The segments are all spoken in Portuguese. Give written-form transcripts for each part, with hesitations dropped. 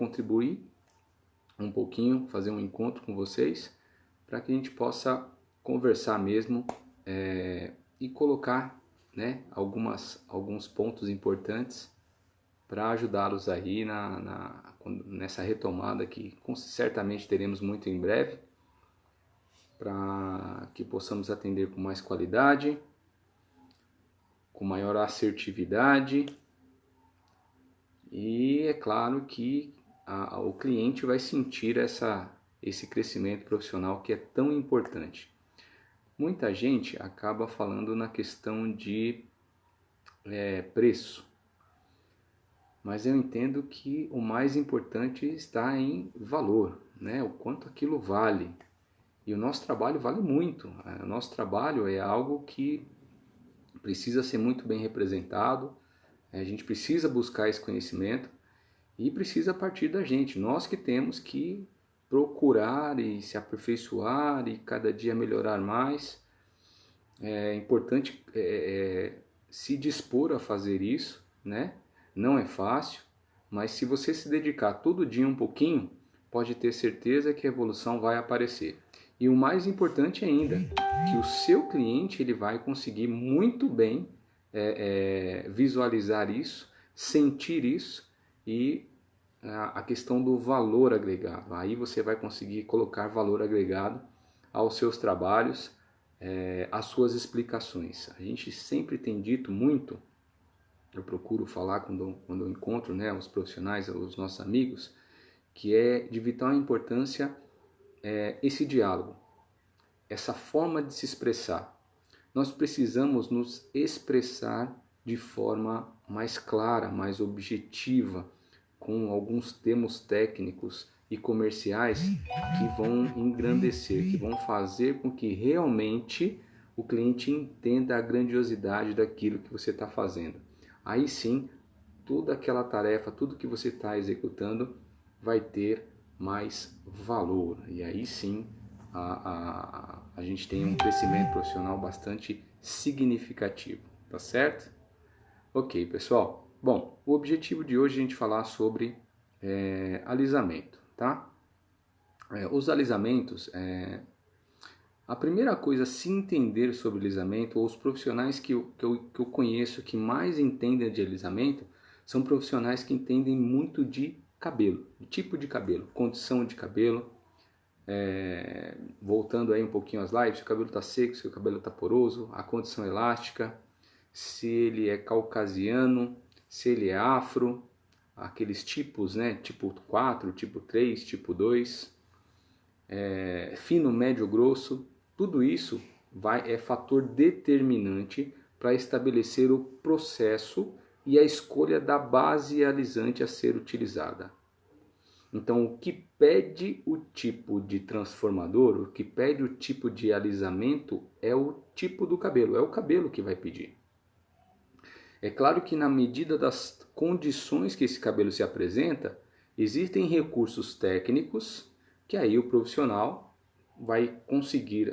contribuir um pouquinho, fazer um encontro com vocês, para que a gente possa conversar mesmo e colocar, né, alguns pontos importantes para ajudá-los aí nessa retomada que certamente teremos muito em breve, para que possamos atender com mais qualidade, com maior assertividade, e é claro que o cliente vai sentir esse crescimento profissional que é tão importante. Muita gente acaba falando na questão de preço, mas eu entendo que o mais importante está em valor, né? O quanto aquilo vale. E o nosso trabalho vale muito. O nosso trabalho é algo que precisa ser muito bem representado, a gente precisa buscar esse conhecimento e precisa partir da gente. Nós que temos que procurar e se aperfeiçoar e cada dia melhorar mais. É importante se dispor a fazer isso, né? Não é fácil, mas se você se dedicar todo dia um pouquinho, pode ter certeza que a evolução vai aparecer. E o mais importante ainda, que o seu cliente ele vai conseguir muito bem visualizar isso, sentir isso e a questão do valor agregado. Aí você vai conseguir colocar valor agregado aos seus trabalhos, às suas explicações. A gente sempre tem dito muito, eu procuro falar quando eu encontro, né, os profissionais, os nossos amigos, que é de vital importância esse diálogo, essa forma de se expressar. Nós precisamos nos expressar de forma mais clara, mais objetiva, com alguns termos técnicos e comerciais que vão engrandecer, que vão fazer com que realmente o cliente entenda a grandiosidade daquilo que você está fazendo. Aí sim, toda aquela tarefa, tudo que você está executando vai ter mais valor. E aí sim, a gente tem um crescimento profissional bastante significativo, tá certo? Ok, pessoal. Bom, o objetivo de hoje é a gente falar sobre alisamento, tá? Os alisamentos, a primeira coisa a se entender sobre alisamento, ou os profissionais que eu conheço que mais entendem de alisamento, são profissionais que entendem muito de cabelo, tipo de cabelo, condição de cabelo. Voltando aí um pouquinho às lives, se o cabelo está seco, se o cabelo está poroso, a condição elástica, se ele é caucasiano, se ele é afro, aqueles tipos, né? Tipo 4, tipo 3, tipo 2, fino, médio, grosso, tudo isso é fator determinante para estabelecer o processo e a escolha da base alisante a ser utilizada. Então, o que pede o tipo de transformador, o que pede o tipo de alisamento é o tipo do cabelo, é o cabelo que vai pedir. É claro que na medida das condições que esse cabelo se apresenta, existem recursos técnicos que aí o profissional vai conseguir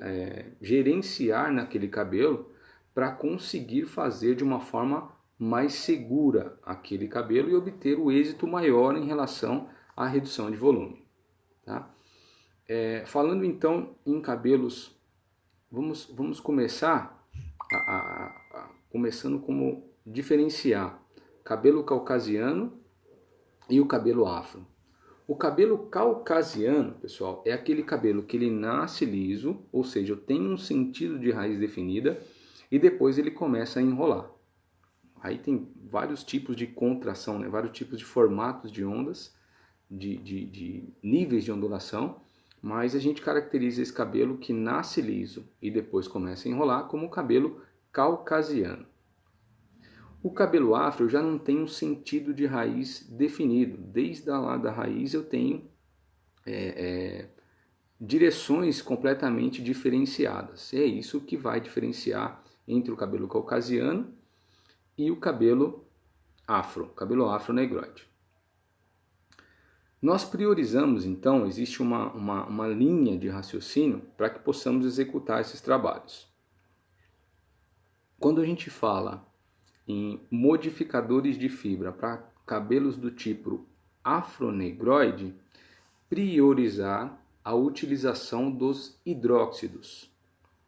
gerenciar naquele cabelo para conseguir fazer de uma forma mais segura aquele cabelo e obter o êxito maior em relação à redução de volume. Tá? Falando então em cabelos, vamos começar começando como diferenciar cabelo caucasiano e o cabelo afro. O cabelo caucasiano, pessoal, é aquele cabelo que ele nasce liso, ou seja, tem um sentido de raiz definida e depois ele começa a enrolar. Aí tem vários tipos de contração, né? Vários tipos de formatos de ondas, de níveis de ondulação, mas a gente caracteriza esse cabelo que nasce liso e depois começa a enrolar como o cabelo caucasiano. O cabelo afro já não tem um sentido de raiz definido. Desde lá da raiz eu tenho direções completamente diferenciadas. É isso que vai diferenciar entre o cabelo caucasiano e o cabelo afro-negroide. Nós priorizamos, então, existe uma linha de raciocínio para que possamos executar esses trabalhos. Quando a gente fala em modificadores de fibra para cabelos do tipo afronegroide, priorizar a utilização dos hidróxidos.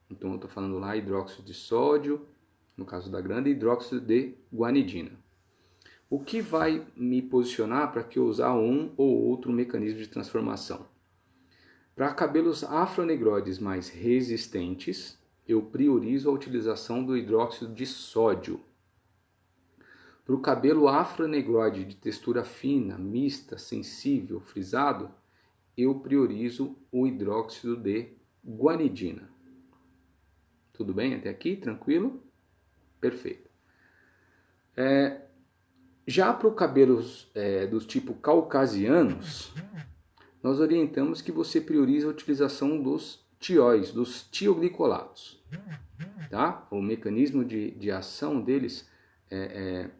Então eu estou falando lá hidróxido de sódio, no caso da grana, hidróxido de guanidina. O que vai me posicionar para que eu usar um ou outro mecanismo de transformação? Para cabelos afronegroides mais resistentes, eu priorizo a utilização do hidróxido de sódio. Para o cabelo afronegroide de textura fina, mista, sensível, frisado, eu priorizo o hidróxido de guanidina. Tudo bem até aqui? Tranquilo? Perfeito. Já para os cabelos dos tipo caucasianos, nós orientamos que você priorize a utilização dos tióis, dos tioglicolatos. Tá? O mecanismo de ação deles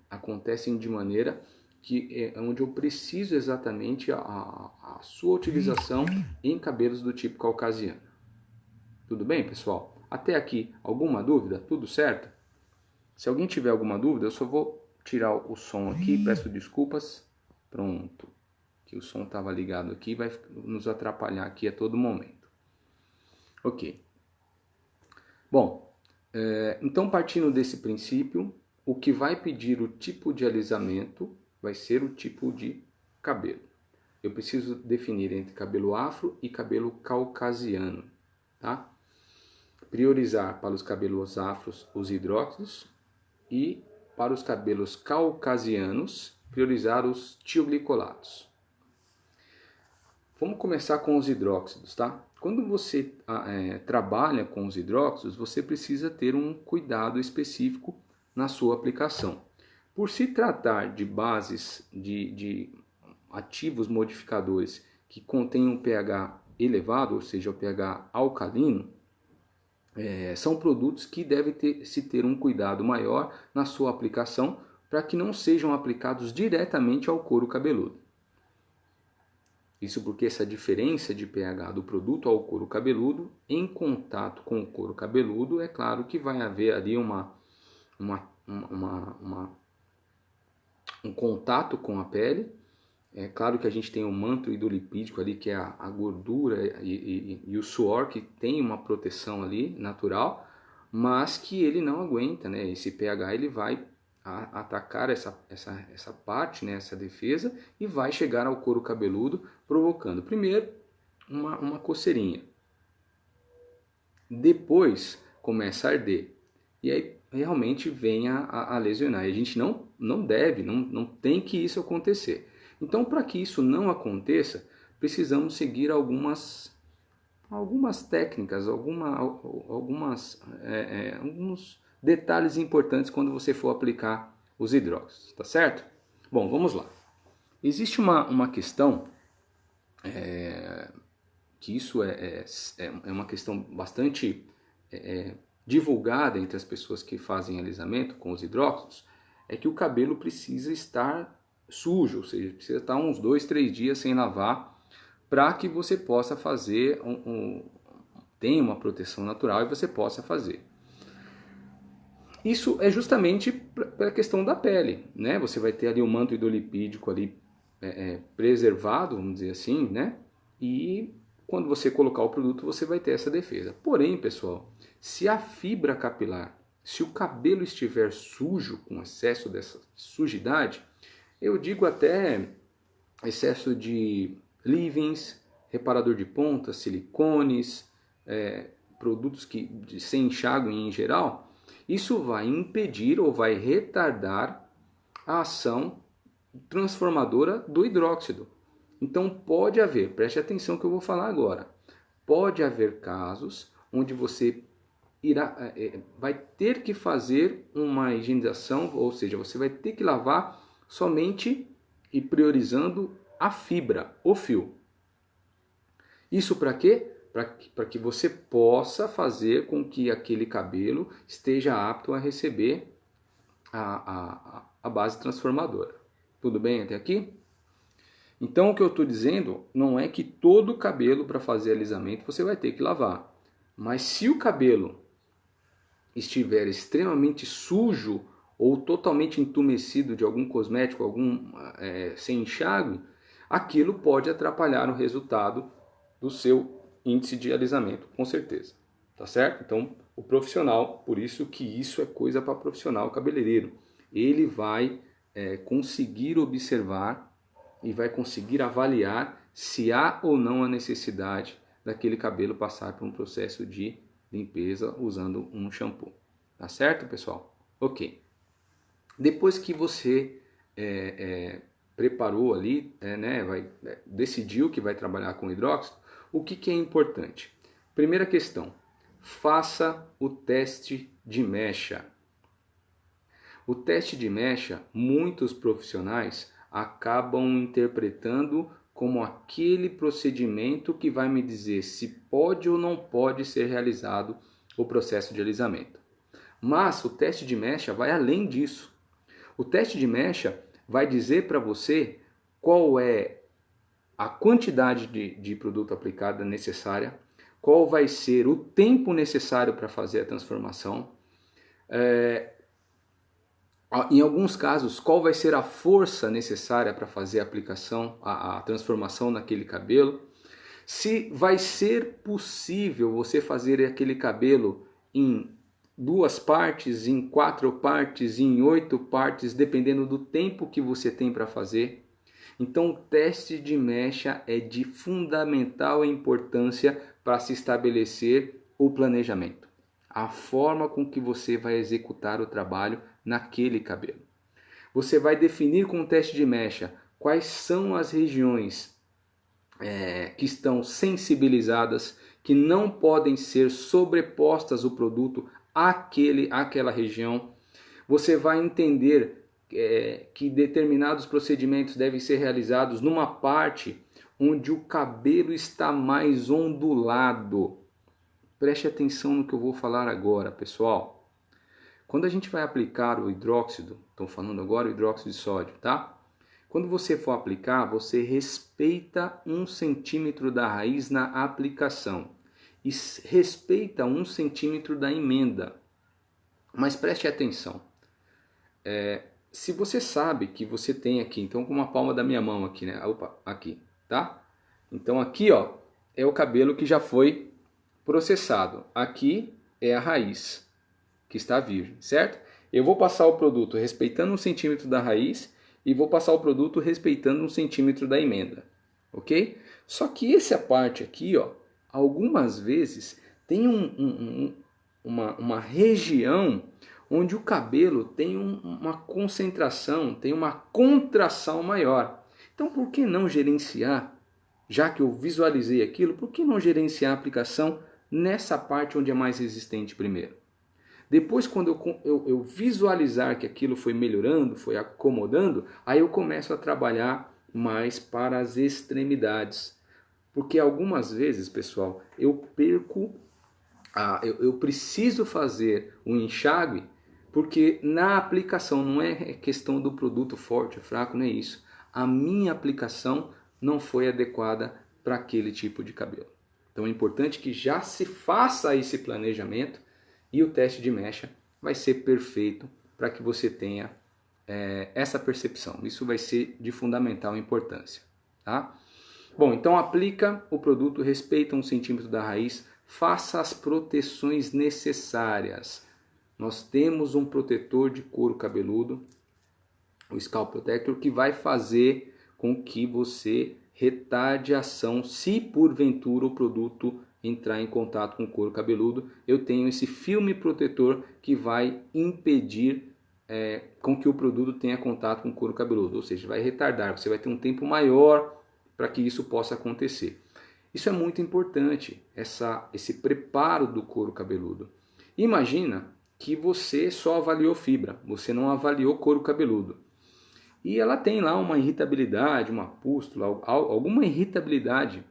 acontecem de maneira que onde eu preciso exatamente a sua utilização em cabelos do tipo caucasiano. Tudo bem, pessoal? Até aqui, alguma dúvida? Tudo certo? Se alguém tiver alguma dúvida, eu só vou tirar o som aqui, peço desculpas. Pronto. Que o som estava ligado aqui, vai nos atrapalhar aqui a todo momento. Ok. Bom, então partindo desse princípio, o que vai pedir o tipo de alisamento vai ser o tipo de cabelo. Eu preciso definir entre cabelo afro e cabelo caucasiano, tá? Priorizar para os cabelos afros os hidróxidos e para os cabelos caucasianos priorizar os tioglicolatos. Vamos começar com os hidróxidos, tá? Quando você trabalha com os hidróxidos, você precisa ter um cuidado específico na sua aplicação. Por se tratar de bases de ativos modificadores que contêm um pH elevado, ou seja, o pH alcalino, são produtos que devem se ter um cuidado maior na sua aplicação para que não sejam aplicados diretamente ao couro cabeludo. Isso porque essa diferença de pH do produto ao couro cabeludo, em contato com o couro cabeludo, é claro que vai haver ali um contato com a pele. É claro que a gente tem o manto hidrolipídico ali, que é a gordura e o suor, que tem uma proteção ali natural, mas que ele não aguenta, né? Esse pH ele vai atacar essa parte, né? Essa defesa, e vai chegar ao couro cabeludo, provocando primeiro uma coceirinha. Depois começa a arder. E aí realmente vem a lesionar. E a gente não deve, não tem que isso acontecer. Então, para que isso não aconteça, precisamos seguir algumas técnicas, alguns detalhes importantes quando você for aplicar os hidróxidos, tá certo? Bom, vamos lá. Existe uma questão, que isso é uma questão bastante divulgada entre as pessoas que fazem alisamento com os hidróxidos, é que o cabelo precisa estar sujo, ou seja, precisa estar uns 2, 3 dias sem lavar para que você possa fazer, tenha uma proteção natural e você possa fazer. Isso é justamente para a questão da pele, né? Você vai ter ali o manto hidrolipídico ali preservado, vamos dizer assim, né? E quando você colocar o produto, você vai ter essa defesa. Porém, pessoal, se a fibra capilar, se o cabelo estiver sujo, com excesso dessa sujidade, eu digo até excesso de leave-ins, reparador de pontas, silicones, produtos sem enxágue em geral, isso vai impedir ou vai retardar a ação transformadora do hidróxido. Então pode haver, preste atenção que eu vou falar agora, pode haver casos onde você vai ter que fazer uma higienização, ou seja, você vai ter que lavar somente e priorizando a fibra, o fio. Isso para quê? Para que você possa fazer com que aquele cabelo esteja apto a receber a base transformadora. Tudo bem até aqui? Então o que eu estou dizendo não é que todo o cabelo para fazer alisamento você vai ter que lavar. Mas se o cabelo estiver extremamente sujo ou totalmente entumecido de algum cosmético, sem enxágue, aquilo pode atrapalhar o resultado do seu índice de alisamento, com certeza. Tá certo? Então, o profissional, por isso que isso é coisa para profissional cabeleireiro. Ele vai conseguir observar e vai conseguir avaliar se há ou não a necessidade daquele cabelo passar por um processo de limpeza usando um shampoo. Tá certo, pessoal? Ok. Depois que você preparou ali, decidiu que vai trabalhar com hidróxido, o que é importante? Primeira questão, faça o teste de mecha. O teste de mecha, muitos profissionais acabam interpretando como aquele procedimento que vai me dizer se pode ou não pode ser realizado o processo de alisamento. Mas o teste de mecha vai além disso. O teste de mecha vai dizer para você qual é a quantidade de produto aplicado necessária, qual vai ser o tempo necessário para fazer a transformação, em alguns casos, qual vai ser a força necessária para fazer a aplicação, a transformação naquele cabelo, se vai ser possível você fazer aquele cabelo em 2 partes, em 4 partes, em 8 partes, dependendo do tempo que você tem para fazer. Então, o teste de mecha é de fundamental importância para se estabelecer o planejamento, a forma com que você vai executar o trabalho naquele cabelo. Você vai definir com o teste de mecha quais são as regiões que estão sensibilizadas, que não podem ser sobrepostas o produto àquela região. Você vai entender que determinados procedimentos devem ser realizados numa parte onde o cabelo está mais ondulado. Preste atenção no que eu vou falar agora, pessoal. Quando a gente vai aplicar o hidróxido, estou falando agora o hidróxido de sódio, tá? Quando você for aplicar, você respeita 1 centímetro da raiz na aplicação e respeita 1 centímetro da emenda. Mas preste atenção. Se você sabe que você tem aqui, então com uma palma da minha mão aqui, né? Opa, aqui, tá? Então aqui, ó, é o cabelo que já foi processado. Aqui é a raiz, que está virgem, certo? Eu vou passar o produto respeitando 1 centímetro da raiz e vou passar o produto respeitando 1 centímetro da emenda, ok? Só que essa parte aqui, ó, algumas vezes tem uma região onde o cabelo tem uma concentração, tem uma contração maior. Então, por que não gerenciar, já que eu visualizei aquilo, por que não gerenciar a aplicação nessa parte onde é mais resistente primeiro? Depois, quando eu visualizar que aquilo foi melhorando, foi acomodando, aí eu começo a trabalhar mais para as extremidades. Porque algumas vezes, pessoal, eu preciso fazer um enxágue, porque na aplicação não é questão do produto forte ou fraco, não é isso. A minha aplicação não foi adequada para aquele tipo de cabelo. Então é importante que já se faça esse planejamento e o teste de mecha vai ser perfeito para que você tenha essa percepção. Isso vai ser de fundamental importância, tá? Bom, então aplica o produto, respeita 1 centímetro da raiz, faça as proteções necessárias. Nós temos um protetor de couro cabeludo, o Scalp Protector, que vai fazer com que você retarde a ação se porventura o produto entrar em contato com o couro cabeludo. Eu tenho esse filme protetor que vai impedir com que o produto tenha contato com o couro cabeludo, ou seja, vai retardar, você vai ter um tempo maior para que isso possa acontecer. Isso é muito importante, esse preparo do couro cabeludo. Imagina que você só avaliou fibra, você não avaliou couro cabeludo. E ela tem lá uma irritabilidade, uma pústula, alguma irritabilidade,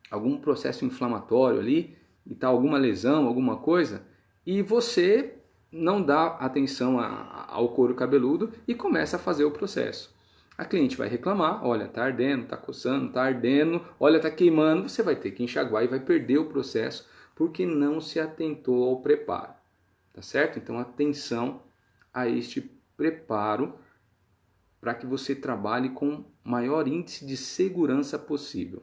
algum processo inflamatório ali, e tá, alguma lesão, alguma coisa, e você não dá atenção ao couro cabeludo e começa a fazer o processo. A cliente vai reclamar, olha, tá ardendo, tá coçando, tá ardendo, olha, tá queimando, você vai ter que enxaguar e vai perder o processo porque não se atentou ao preparo, tá certo? Então atenção a este preparo para que você trabalhe com maior índice de segurança possível.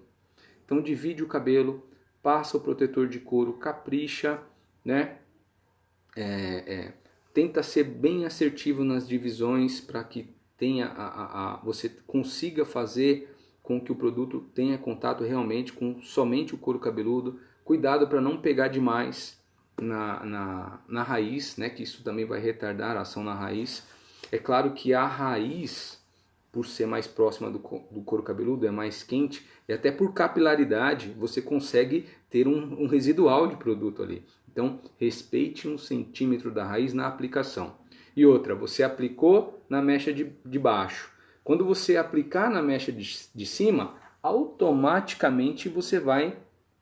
Então divide o cabelo, passa o protetor de couro, capricha, né? Tenta ser bem assertivo nas divisões para que você consiga fazer com que o produto tenha contato realmente com somente o couro cabeludo. Cuidado para não pegar demais na raiz, né? Que isso também vai retardar a ação na raiz. É claro que a raiz, por ser mais próxima do couro cabeludo, é mais quente, e até por capilaridade você consegue ter um residual de produto ali. Então respeite 1 centímetro da raiz na aplicação. E outra, você aplicou na mecha de baixo. Quando você aplicar na mecha de cima, automaticamente você vai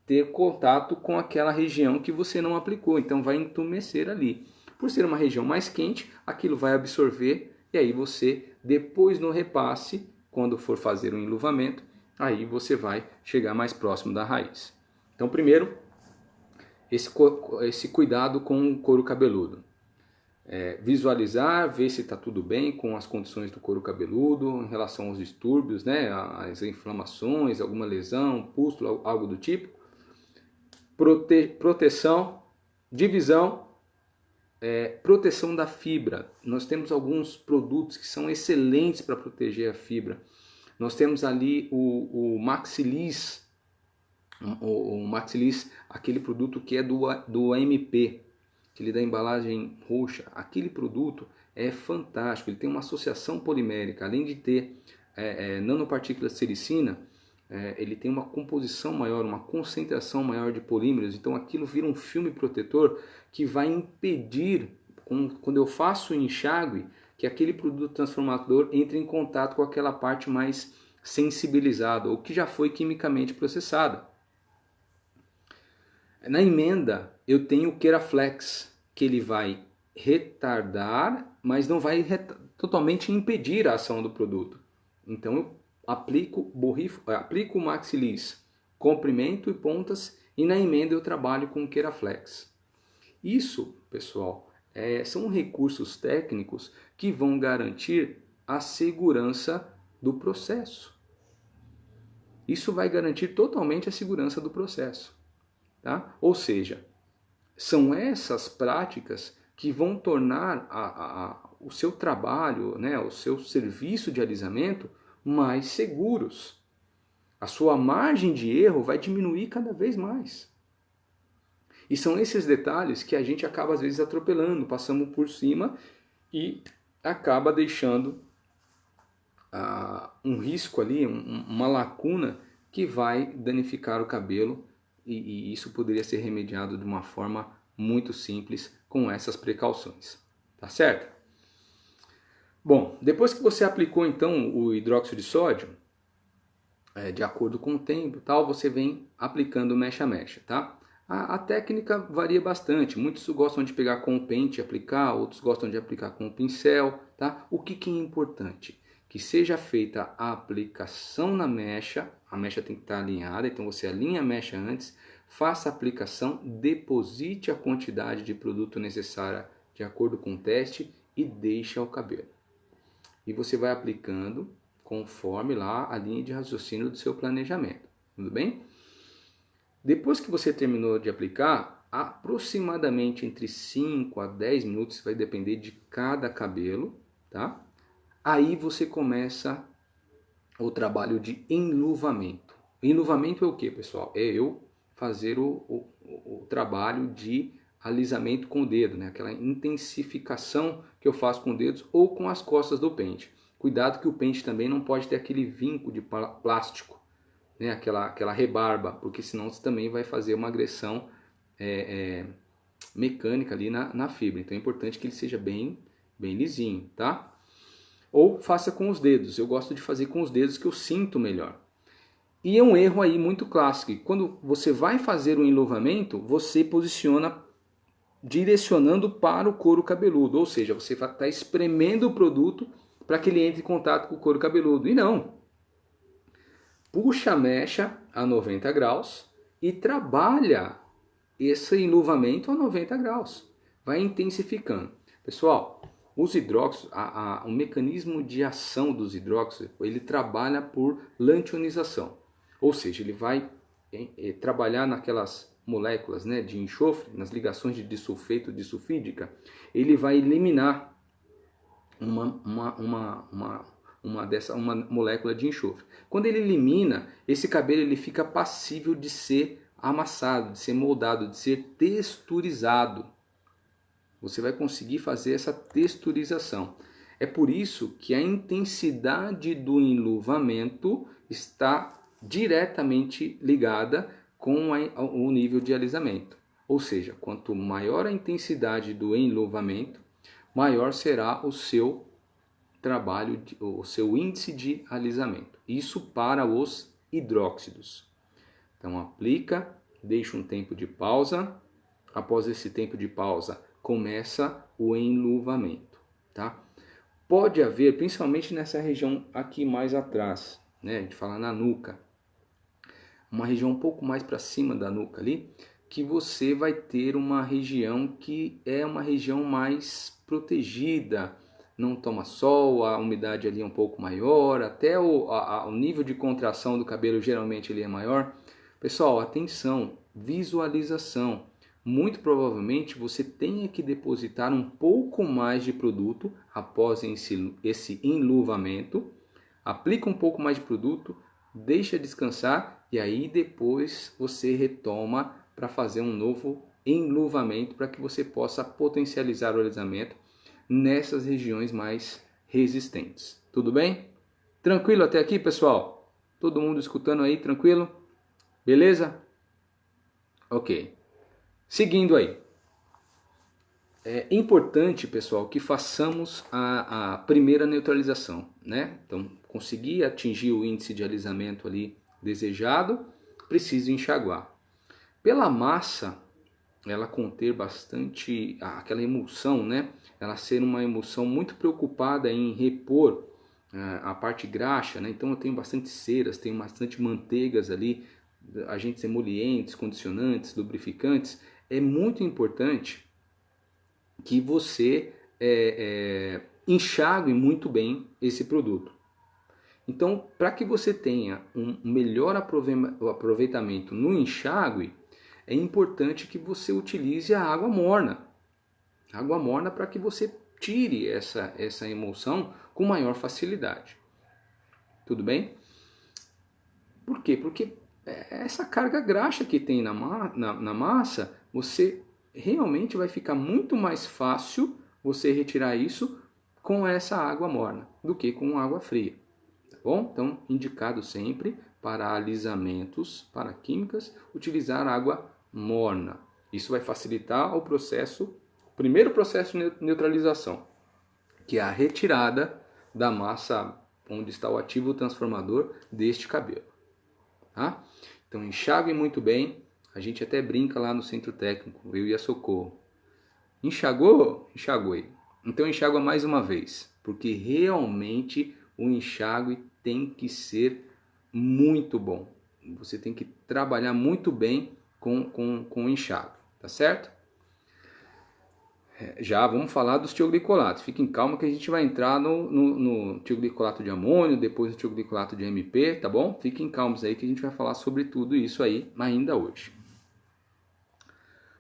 ter contato com aquela região que você não aplicou. Então vai entumecer ali. Por ser uma região mais quente, aquilo vai absorver e aí você, depois no repasse, quando for fazer o enluvamento, aí você vai chegar mais próximo da raiz. Então primeiro, esse cuidado com o couro cabeludo. Visualizar, ver se está tudo bem com as condições do couro cabeludo em relação aos distúrbios, né, as inflamações, alguma lesão, pústula, algo do tipo. Proteção, divisão, proteção da fibra. Nós temos alguns produtos que são excelentes para proteger a fibra. Nós temos ali o Maxilis, aquele produto que é do AMP, aquele da embalagem roxa. Aquele produto é fantástico, ele tem uma associação polimérica, além de ter nanopartículas de sericina, ele tem uma composição maior, uma concentração maior de polímeros, então aquilo vira um filme protetor que vai impedir, quando eu faço o enxágue, que aquele produto transformador entre em contato com aquela parte mais sensibilizada, ou que já foi quimicamente processada. Na emenda eu tenho o Keraflex, que ele vai retardar, mas não vai totalmente impedir a ação do produto. Então eu aplico o Maxilis, comprimento e pontas, e na emenda eu trabalho com o Keraflex. Isso, pessoal, são recursos técnicos que vão garantir a segurança do processo. Isso vai garantir totalmente a segurança do processo. Tá? Ou seja, são essas práticas que vão tornar o seu trabalho, né, o seu serviço de alisamento mais seguros. A sua margem de erro vai diminuir cada vez mais. E são esses detalhes que a gente acaba às vezes atropelando, passando por cima e acaba deixando um risco ali, uma lacuna que vai danificar o cabelo. E isso poderia ser remediado de uma forma muito simples com essas precauções, tá certo? Bom, depois que você aplicou então o hidróxido de sódio, de acordo com o tempo, tal, você vem aplicando mecha a mecha, tá? A técnica varia bastante, muitos gostam de pegar com o pente e aplicar, outros gostam de aplicar com o pincel, tá? O que é importante? Que seja feita a aplicação na mecha, a mecha tem que estar alinhada, então você alinha a mecha antes, faça a aplicação, deposite a quantidade de produto necessária de acordo com o teste e deixa o cabelo. E você vai aplicando conforme lá a linha de raciocínio do seu planejamento, tudo bem? Depois que você terminou de aplicar, aproximadamente entre 5 a 10 minutos, vai depender de cada cabelo, tá? Aí você começa o trabalho de enluvamento. Enluvamento é o que, pessoal? É eu fazer o trabalho de alisamento com o dedo, né? Aquela intensificação que eu faço com os dedos ou com as costas do pente. Cuidado que o pente também não pode ter aquele vinco de plástico, né? Aquela rebarba, porque senão você também vai fazer uma agressão mecânica ali na fibra. Então é importante que ele seja bem lisinho, tá? Ou faça com os dedos. Eu gosto de fazer com os dedos que eu sinto melhor. E é um erro aí muito clássico. Quando você vai fazer o enluvamento, você posiciona direcionando para o couro cabeludo. Ou seja, você vai estar espremendo o produto para que ele entre em contato com o couro cabeludo. E não. Puxa a mecha a 90 graus e trabalha esse enluvamento a 90 graus. Vai intensificando. Pessoal, Os hidróxidos, o mecanismo de ação dos hidróxidos, ele trabalha por lantionização, ou seja, ele vai trabalhar naquelas moléculas, né, de enxofre, nas ligações de disulfeto disulfídica, ele vai eliminar uma molécula de enxofre. Quando ele elimina, esse cabelo ele fica passível de ser amassado, de ser moldado, de ser texturizado. Você vai conseguir fazer essa texturização. É por isso que a intensidade do enluvamento está diretamente ligada com o nível de alisamento. Ou seja, quanto maior a intensidade do enluvamento, maior será o seu trabalho, o seu índice de alisamento. Isso para os hidróxidos. Então aplica, deixa um tempo de pausa. Após esse tempo de pausa, começa o enluvamento, tá? Pode haver, principalmente nessa região aqui mais atrás, né? A gente fala na nuca, uma região um pouco mais para cima da nuca ali, que você vai ter uma região que é uma região mais protegida, não toma sol, a umidade ali é um pouco maior, até o nível de contração do cabelo geralmente ele é maior. Pessoal, atenção, visualização. Muito provavelmente você tenha que depositar um pouco mais de produto após esse enluvamento. Aplica um pouco mais de produto, deixa descansar e aí depois você retoma para fazer um novo enluvamento para que você possa potencializar o alisamento nessas regiões mais resistentes. Tudo bem? Tranquilo até aqui, pessoal? Todo mundo escutando aí, tranquilo? Beleza? Ok. Seguindo aí. É importante, pessoal, que façamos a primeira neutralização, né? Então, conseguir atingir o índice de alisamento ali desejado, preciso enxaguar. Pela massa, ela conter bastante aquela emulsão, né? Ela ser uma emulsão muito preocupada em repor a parte graxa, né? Então eu tenho bastante ceras, tenho bastante manteigas ali, agentes emolientes, condicionantes, lubrificantes. É muito importante que você enxague muito bem esse produto. Então, para que você tenha um melhor aproveitamento no enxágue, é importante que você utilize a água morna. Água morna para que você tire essa emulsão com maior facilidade. Tudo bem? Por quê? Porque essa carga graxa que tem na massa, você realmente vai ficar muito mais fácil você retirar isso com essa água morna do que com água fria. Tá bom? Então, indicado sempre para alisamentos, para químicas, utilizar água morna. Isso vai facilitar o primeiro processo de neutralização, que é a retirada da massa onde está o ativo transformador deste cabelo. Tá? Então enxague muito bem. A gente até brinca lá no centro técnico, eu e a Socorro. Enxagou? Enxaguei. Então enxágua mais uma vez, porque realmente o enxágue tem que ser muito bom. Você tem que trabalhar muito bem com o enxágue, tá certo? Já vamos falar dos tioglicolatos. Fiquem calma que a gente vai entrar no tioglicolato de amônio, depois no tioglicolato de MP, tá bom? Fiquem calmos aí que a gente vai falar sobre tudo isso aí ainda hoje.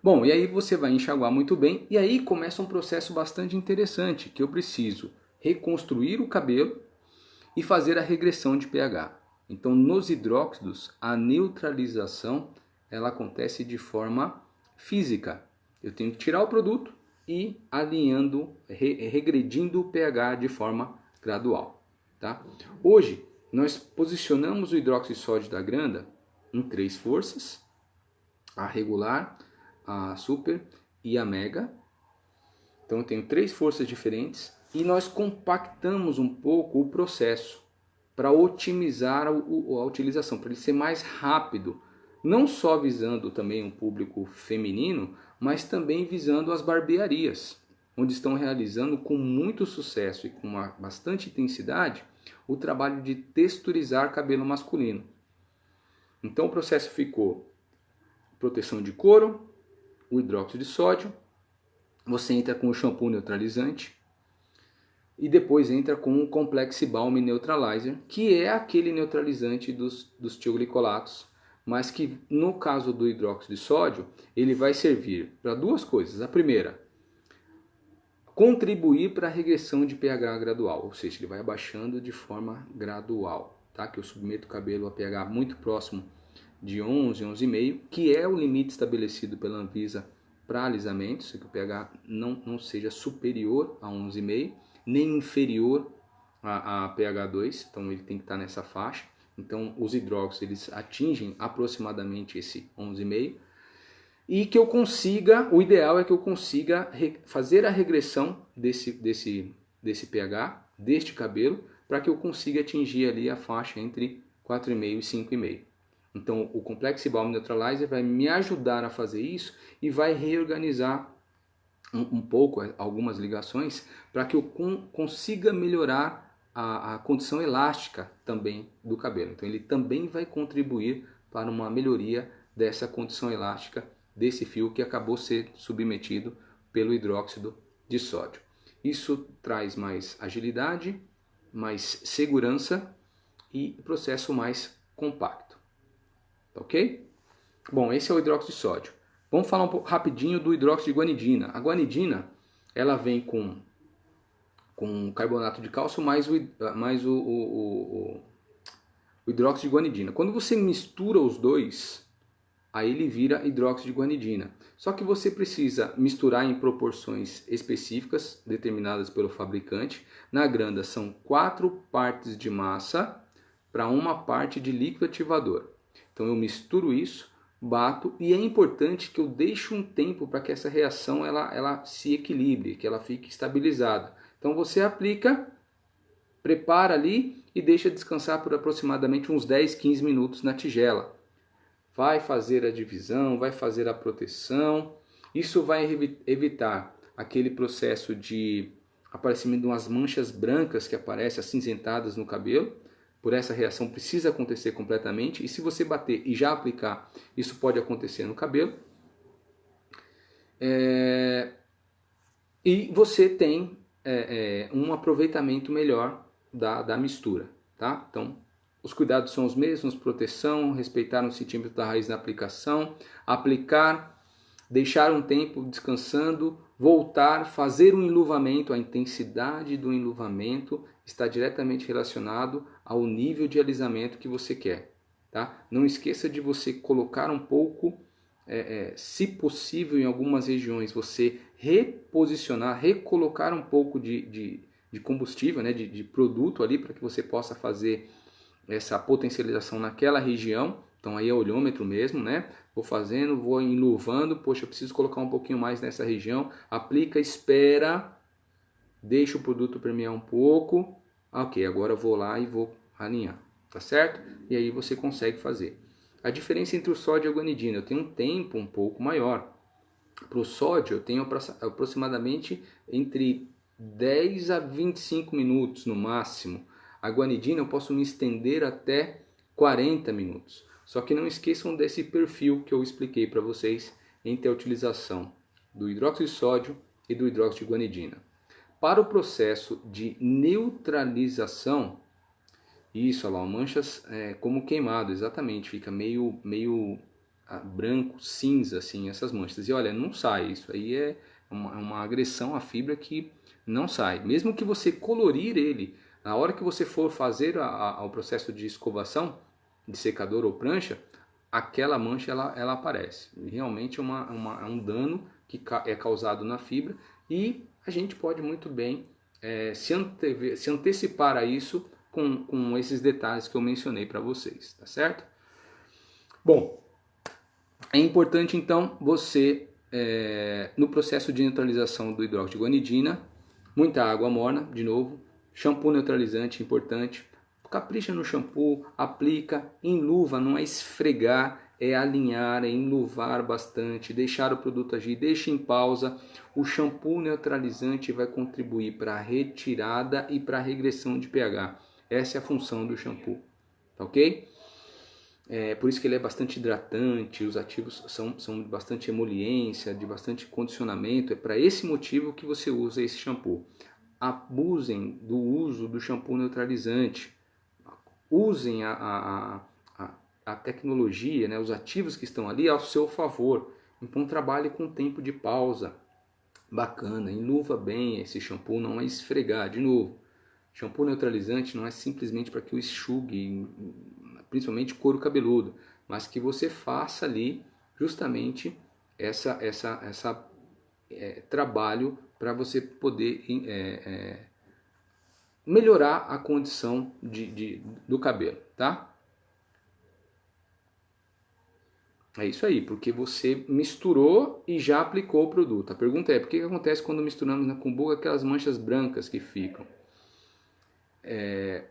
Bom, e aí você vai enxaguar muito bem e aí começa um processo bastante interessante, que eu preciso reconstruir o cabelo e fazer a regressão de pH. Então, nos hidróxidos, a neutralização ela acontece de forma física. Eu tenho que tirar o produto e alinhando, regredindo o pH de forma gradual. Tá? Hoje, nós posicionamos o hidróxido de sódio da Granda em 3 forças, a regular, a super e a mega. Então eu tenho 3 forças diferentes e nós compactamos um pouco o processo para otimizar a utilização, para ele ser mais rápido, não só visando também um público feminino, mas também visando as barbearias, onde estão realizando com muito sucesso e com bastante intensidade o trabalho de texturizar cabelo masculino. Então o processo ficou proteção de couro, o hidróxido de sódio, você entra com o shampoo neutralizante, E depois entra com o Complex Balm Neutralizer, que é aquele neutralizante dos tioglicolatos, mas que no caso do hidróxido de sódio, ele vai servir para duas coisas. A primeira, contribuir para a regressão de pH gradual, ou seja, ele vai abaixando de forma gradual, tá? Que eu submeto o cabelo a pH muito próximo de 11, 11,5, que é o limite estabelecido pela Anvisa para alisamentos, que o pH não seja superior a 11,5, nem inferior a pH 2, então ele tem que estar nessa faixa. Então os hidróxidos eles atingem aproximadamente esse 11,5, e que eu consiga, o ideal é que eu consiga fazer a regressão desse pH, deste cabelo, para que eu consiga atingir ali a faixa entre 4,5 e 5,5. Então o Complex Balm Neutralizer vai me ajudar a fazer isso e vai reorganizar um pouco algumas ligações para que eu consiga melhorar a condição elástica também do cabelo. Então ele também vai contribuir para uma melhoria dessa condição elástica desse fio que acabou ser submetido pelo hidróxido de sódio. Isso traz mais agilidade, mais segurança e processo mais compacto. Tá ok? Bom, esse é o hidróxido de sódio. Vamos falar um pouco rapidinho do hidróxido de guanidina. A guanidina, ela vem com carbonato de cálcio mais o hidróxido de guanidina. Quando você mistura os dois, aí ele vira hidróxido de guanidina. Só que você precisa misturar em proporções específicas, determinadas pelo fabricante. Na granda são 4 partes de massa para 1 parte de líquido ativador. Então eu misturo isso, bato, e é importante que eu deixe um tempo para que essa reação ela se equilibre, que ela fique estabilizada. Então você aplica, prepara ali e deixa descansar por aproximadamente uns 10, 15 minutos na tigela. Vai fazer a divisão, vai fazer a proteção. Isso vai evitar aquele processo de aparecimento de umas manchas brancas que aparecem acinzentadas no cabelo. Por essa reação precisa acontecer completamente. E se você bater e já aplicar, isso pode acontecer no cabelo. E você tem um aproveitamento melhor da mistura, tá? Então, os cuidados são os mesmos: proteção, respeitar 1 centímetro da raiz na aplicação, aplicar, deixar um tempo descansando, voltar, fazer um enluvamento. A intensidade do enluvamento está diretamente relacionado ao nível de alisamento que você quer, tá? Não esqueça de você colocar um pouco, se possível em algumas regiões, você reposicionar, recolocar um pouco de combustível, né, de produto ali, para que você possa fazer essa potencialização naquela região. Então aí é olhômetro mesmo, né? Vou fazendo, vou enluvando, poxa, eu preciso colocar um pouquinho mais nessa região, aplica, espera, deixa o produto permear um pouco, ok, agora eu vou lá e vou alinhar, tá certo? E aí você consegue fazer. A diferença entre o sódio e a guanidina, eu tenho um tempo um pouco maior. Para o sódio eu tenho aproximadamente entre 10 a 25 minutos no máximo. A guanidina eu posso me estender até 40 minutos. Só que não esqueçam desse perfil que eu expliquei para vocês entre a utilização do hidróxido de sódio e do hidróxido de guanidina. Para o processo de neutralização, isso, olha lá, manchas como queimado, exatamente, fica meio branco, cinza, assim, essas manchas. E olha, não sai, isso aí é uma agressão à fibra que não sai. Mesmo que você colorir ele, na hora que você for fazer o processo de escovação, de secador ou prancha, aquela mancha ela aparece. Realmente é um dano que é causado na fibra, e a gente pode muito bem se antecipar a isso com esses detalhes que eu mencionei para vocês, tá certo? Bom, é importante então você, no processo de neutralização do hidróxido de guanidina, muita água morna, de novo, shampoo neutralizante, importante. Capricha no shampoo, aplica, enluva, não é esfregar, é alinhar, é enluvar bastante, deixar o produto agir, deixa em pausa. O shampoo neutralizante vai contribuir para a retirada e para a regressão de pH. Essa é a função do shampoo, tá ok? Por isso que ele é bastante hidratante, os ativos são de bastante emoliência, de bastante condicionamento. É para esse motivo que você usa esse shampoo. abusem do uso do shampoo neutralizante. Usem a tecnologia, né, os ativos que estão ali ao seu favor. Então trabalhe com tempo de pausa bacana, enluva bem esse shampoo, não é esfregar. De novo, shampoo neutralizante não é simplesmente para que eu enxugue, principalmente couro cabeludo, mas que você faça ali justamente essa trabalho para você poder melhorar a condição do cabelo, tá? É isso aí, porque você misturou e já aplicou o produto. A pergunta é, por que acontece quando misturamos na cumbuca aquelas manchas brancas que ficam?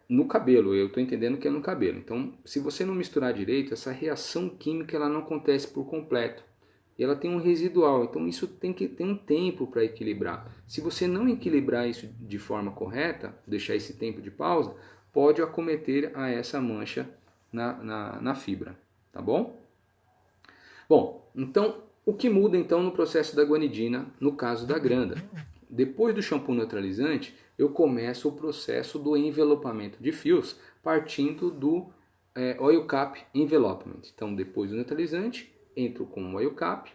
No cabelo, eu estou entendendo que é no cabelo. Então, se você não misturar direito, essa reação química ela não acontece por completo. E ela tem um residual, então isso tem que ter um tempo para equilibrar. Se você não equilibrar isso de forma correta, deixar esse tempo de pausa, pode acometer a essa mancha na fibra, tá bom? Bom, então o que muda então no processo da guanidina no caso da granda? Depois do shampoo neutralizante, eu começo o processo do envelopamento de fios partindo do oil cap envelopment. Então depois do neutralizante, entro com o oil cap,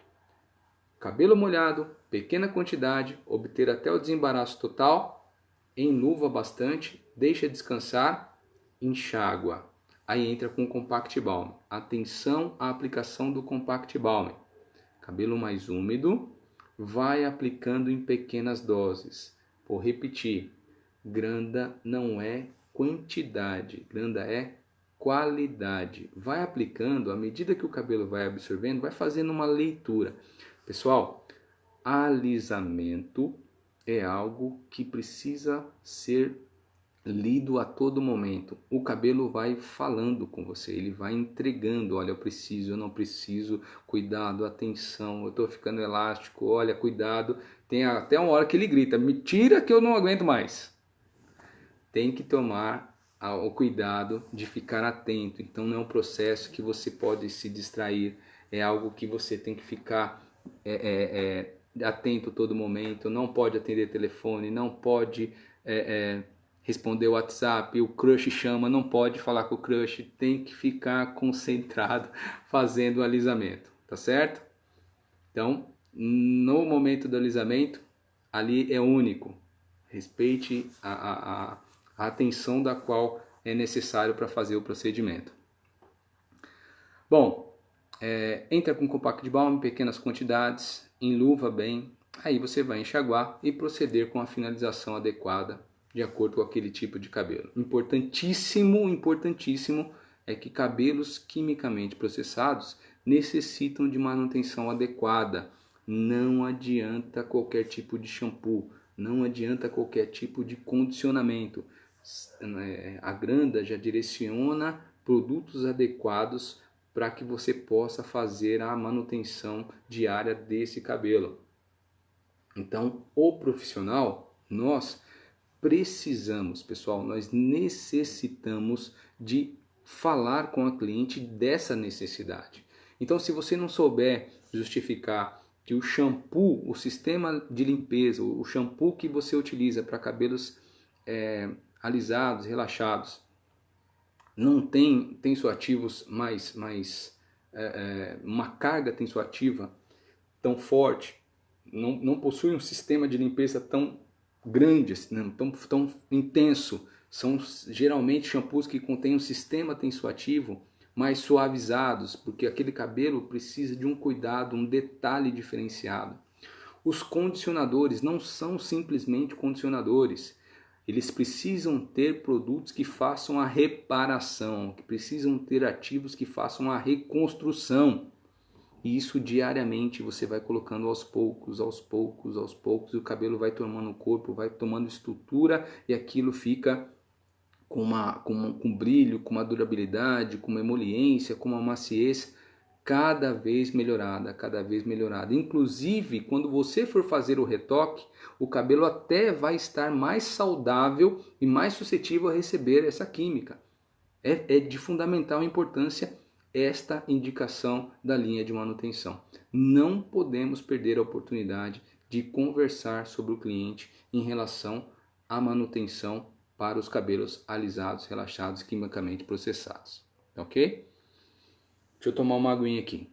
cabelo molhado, pequena quantidade, obter até o desembaraço total, enluva bastante, deixa descansar, enxágua. Aí entra com o Compact Balm. Atenção à aplicação do Compact Balm. Cabelo mais úmido, vai aplicando em pequenas doses. Vou repetir, granda não é quantidade, granda é qualidade. Vai aplicando, à medida que o cabelo vai absorvendo, vai fazendo uma leitura. Pessoal, alisamento é algo que precisa ser lido a todo momento. O cabelo vai falando com você, ele vai entregando, olha, eu preciso, eu não preciso, cuidado, atenção, eu estou ficando elástico, olha, cuidado. Tem até uma hora que ele grita, me tira que eu não aguento mais. Tem que tomar o cuidado de ficar atento. Então não é um processo que você pode se distrair, é algo que você tem que ficar atento todo momento, não pode atender telefone, não pode responder o WhatsApp, o crush chama, não pode falar com o crush, tem que ficar concentrado fazendo o alisamento, tá certo? Então, no momento do alisamento, ali é único. Respeite a atenção da qual é necessário para fazer o procedimento. Bom, entra com Compact Balm em pequenas quantidades, enluva bem, aí você vai enxaguar e proceder com a finalização adequada de acordo com aquele tipo de cabelo. Importantíssimo, importantíssimo é que cabelos quimicamente processados necessitam de manutenção adequada. Não adianta qualquer tipo de shampoo, não adianta qualquer tipo de condicionamento. A Granda já direciona produtos adequados para que você possa fazer a manutenção diária desse cabelo. Então, o profissional, nós precisamos, pessoal, nós necessitamos de falar com a cliente dessa necessidade. Então, se você não souber justificar que o shampoo, o sistema de limpeza, o shampoo que você utiliza para cabelos alisados, relaxados, não tem tensoativos uma carga tensoativa tão forte, não possui um sistema de limpeza tão grande, tão intenso. São geralmente shampoos que contêm um sistema tensoativo mais suavizados, porque aquele cabelo precisa de um cuidado, um detalhe diferenciado. Os condicionadores não são simplesmente condicionadores. Eles precisam ter produtos que façam a reparação, que precisam ter ativos que façam a reconstrução. E isso diariamente você vai colocando aos poucos, e o cabelo vai tomando corpo, vai tomando estrutura e aquilo fica com brilho, com uma durabilidade, com uma emoliência, com uma maciez cada vez melhorada, cada vez melhorada. Inclusive, quando você for fazer o retoque, o cabelo até vai estar mais saudável e mais suscetível a receber essa química. É de fundamental importância esta indicação da linha de manutenção. Não podemos perder a oportunidade de conversar sobre o cliente em relação a manutenção para os cabelos alisados, relaxados, quimicamente processados. Ok? Deixa eu tomar uma aguinha aqui.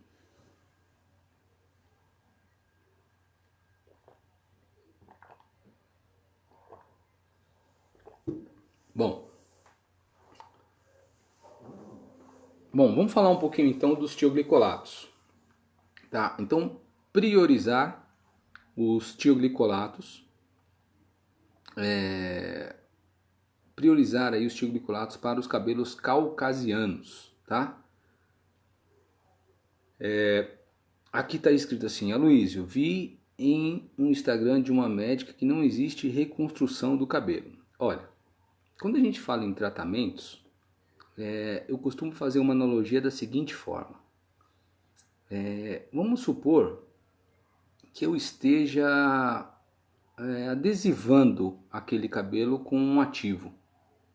Bom, vamos falar um pouquinho então dos tioglicolatos. Tá? Então, priorizar os tioglicolatos, priorizar aí os tioglicolatos para os cabelos caucasianos, tá? Aqui está escrito assim: Aloysio, vi em um Instagram de uma médica que não existe reconstrução do cabelo. Olha, quando a gente fala em tratamentos, eu costumo fazer uma analogia da seguinte forma. Vamos supor que eu esteja adesivando aquele cabelo com um ativo.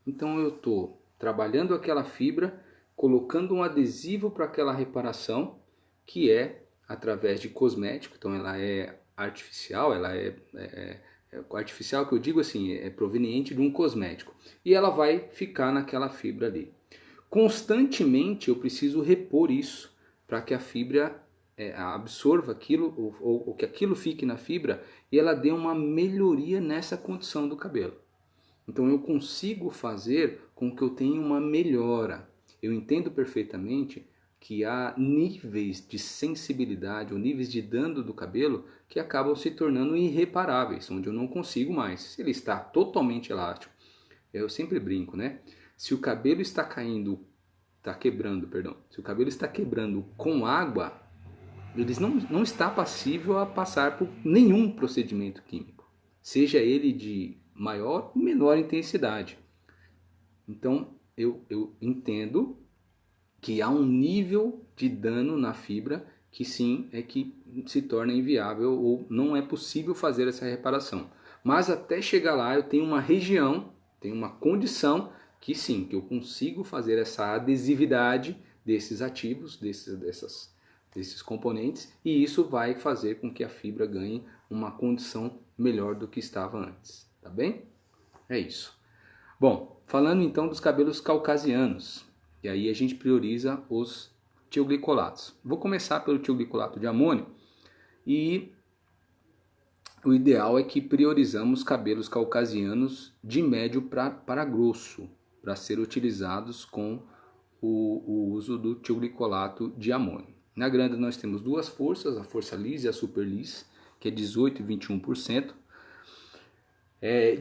Então eu estou trabalhando aquela fibra, colocando um adesivo para aquela reparação, que é através de cosmético. Então ela é artificial, artificial que eu digo assim, é proveniente de um cosmético. E ela vai ficar naquela fibra ali. Constantemente eu preciso repor isso para que a fibra absorva aquilo, ou que aquilo fique na fibra e ela dê uma melhoria nessa condição do cabelo. Então eu consigo fazer com que eu tenha uma melhora. Eu entendo perfeitamente que há níveis de sensibilidade ou níveis de dano do cabelo que acabam se tornando irreparáveis, onde eu não consigo mais. Se ele está totalmente elástico, eu sempre brinco, né? Se o cabelo está quebrando, se o cabelo está quebrando com água, ele não está passível a passar por nenhum procedimento químico, seja ele de maior ou menor intensidade. Então eu entendo que há um nível de dano na fibra que sim é que se torna inviável ou não é possível fazer essa reparação. Mas até chegar lá eu tenho uma região, tenho uma condição que sim, que eu consigo fazer essa adesividade desses ativos, desses componentes, e isso vai fazer com que a fibra ganhe uma condição melhor do que estava antes, tá bem? É isso. Bom, falando então dos cabelos caucasianos, e aí a gente prioriza os tioglicolatos. Vou começar pelo tioglicolato de amônio, e o ideal é que priorizamos cabelos caucasianos de médio para grosso, para ser utilizados com o uso do tioglicolato de amônio. Na grande nós temos duas forças, a força lis e a super lis, que é 18% e 21%.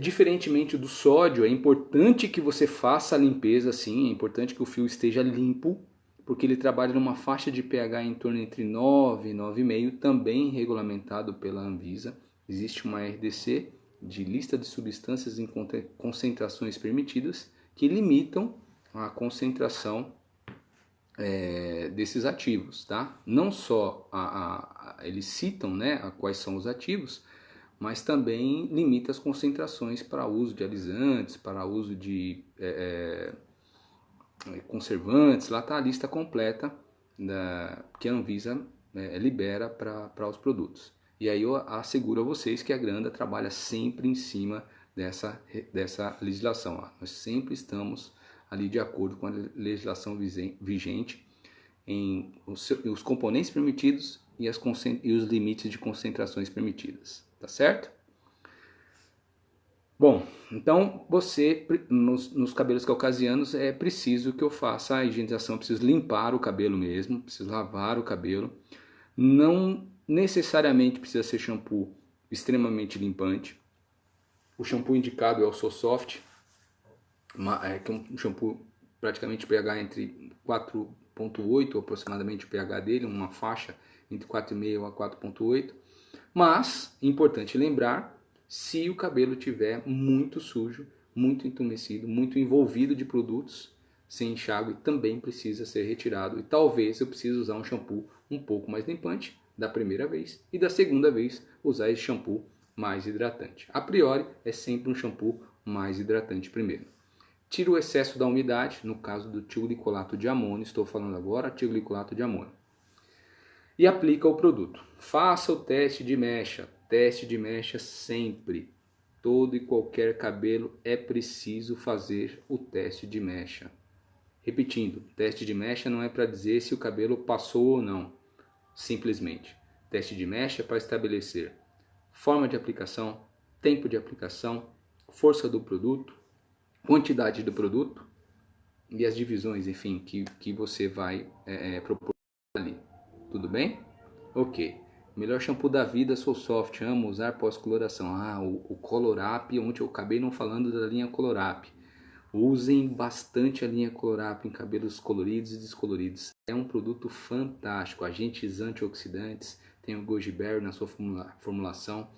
Diferentemente do sódio, é importante que você faça a limpeza, sim, é importante que o fio esteja limpo, porque ele trabalha numa faixa de pH em torno entre 9 e 9,5, também regulamentado pela Anvisa. Existe uma RDC de lista de substâncias em concentrações permitidas que limitam a concentração desses ativos, tá? Não só eles citam, né, quais são os ativos, mas também limita as concentrações para uso de alisantes, para uso de conservantes. Lá está a lista completa que a Anvisa libera para os produtos. E aí eu asseguro a vocês que a Granda trabalha sempre em cima dessa legislação. Ó. Nós sempre estamos ali de acordo com a legislação vigente em os componentes permitidos e os limites de concentrações permitidas. Tá certo? Bom, então você, nos cabelos caucasianos, é preciso que eu faça a higienização, preciso limpar o cabelo mesmo, preciso lavar o cabelo. Não necessariamente precisa ser shampoo extremamente limpante. O shampoo indicado é o SoSoft, que é um shampoo praticamente pH entre 4,8 aproximadamente o pH dele, uma faixa entre 4,5 a 4,8. Mas, importante lembrar, se o cabelo estiver muito sujo, muito entumecido, muito envolvido de produtos, sem enxágue, também precisa ser retirado. E talvez eu precise usar um shampoo um pouco mais limpante da primeira vez e da segunda vez usar esse shampoo mais hidratante. A priori, é sempre um shampoo mais hidratante primeiro. Tira o excesso da umidade, no caso do tioglicolato de amônio, estou falando agora tioglicolato de amônio. E aplica o produto. Faça o teste de mecha sempre. todo e qualquer cabelo é preciso fazer o teste de mecha. Repetindo, teste de mecha não é para dizer se o cabelo passou ou não, simplesmente. Teste de mecha é para estabelecer forma de aplicação, tempo de aplicação, força do produto, quantidade do produto e as divisões, enfim, que você vai propor ali. Tudo bem? Ok. Melhor shampoo da vida, Sou Soft, amo usar pós-coloração. O Colorap, ontem eu acabei não falando da linha Colorap. Usem bastante a linha Colorap em cabelos coloridos e descoloridos. É um produto fantástico, agentes antioxidantes, tem o goji berry na sua formulação.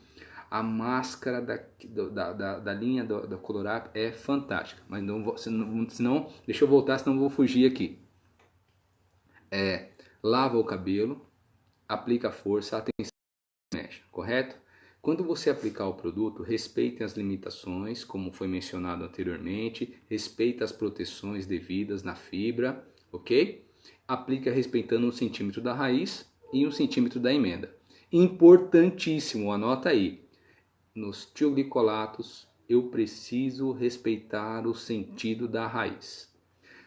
A máscara da linha da Colorap é fantástica, mas senão, deixa eu voltar, senão eu vou fugir aqui. Lava o cabelo, aplica força, atenção, mexe, correto? Quando você aplicar o produto, respeite as limitações, como foi mencionado anteriormente, respeite as proteções devidas na fibra, ok? Aplica respeitando 1 centímetro da raiz e 1 centímetro da emenda. Importantíssimo, anota aí. Nos tioglicolatos, eu preciso respeitar o sentido da raiz.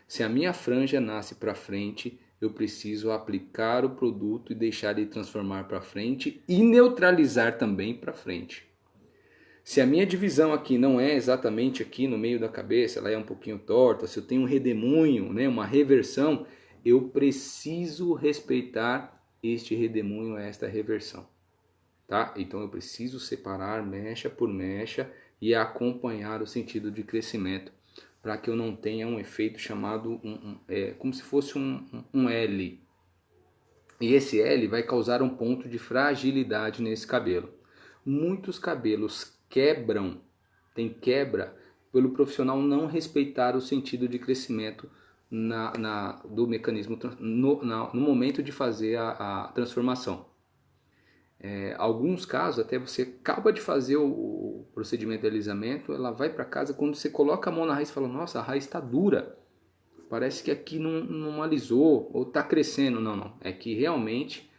Se a minha franja nasce para frente, eu preciso aplicar o produto e deixar ele transformar para frente e neutralizar também para frente. Se a minha divisão aqui não é exatamente aqui no meio da cabeça, ela é um pouquinho torta, se eu tenho um redemoinho, né, uma reversão, eu preciso respeitar este redemoinho, esta reversão. Tá? Então eu preciso separar mecha por mecha e acompanhar o sentido de crescimento para que eu não tenha um efeito chamado como se fosse um L. E esse L vai causar um ponto de fragilidade nesse cabelo. Muitos cabelos quebram, tem quebra, pelo profissional não respeitar o sentido de crescimento do mecanismo no momento de fazer a transformação. Alguns casos, até você acaba de fazer o procedimento de alisamento, ela vai para casa, quando você coloca a mão na raiz, fala, nossa, a raiz está dura, parece que aqui não alisou, ou está crescendo. Não, é que realmente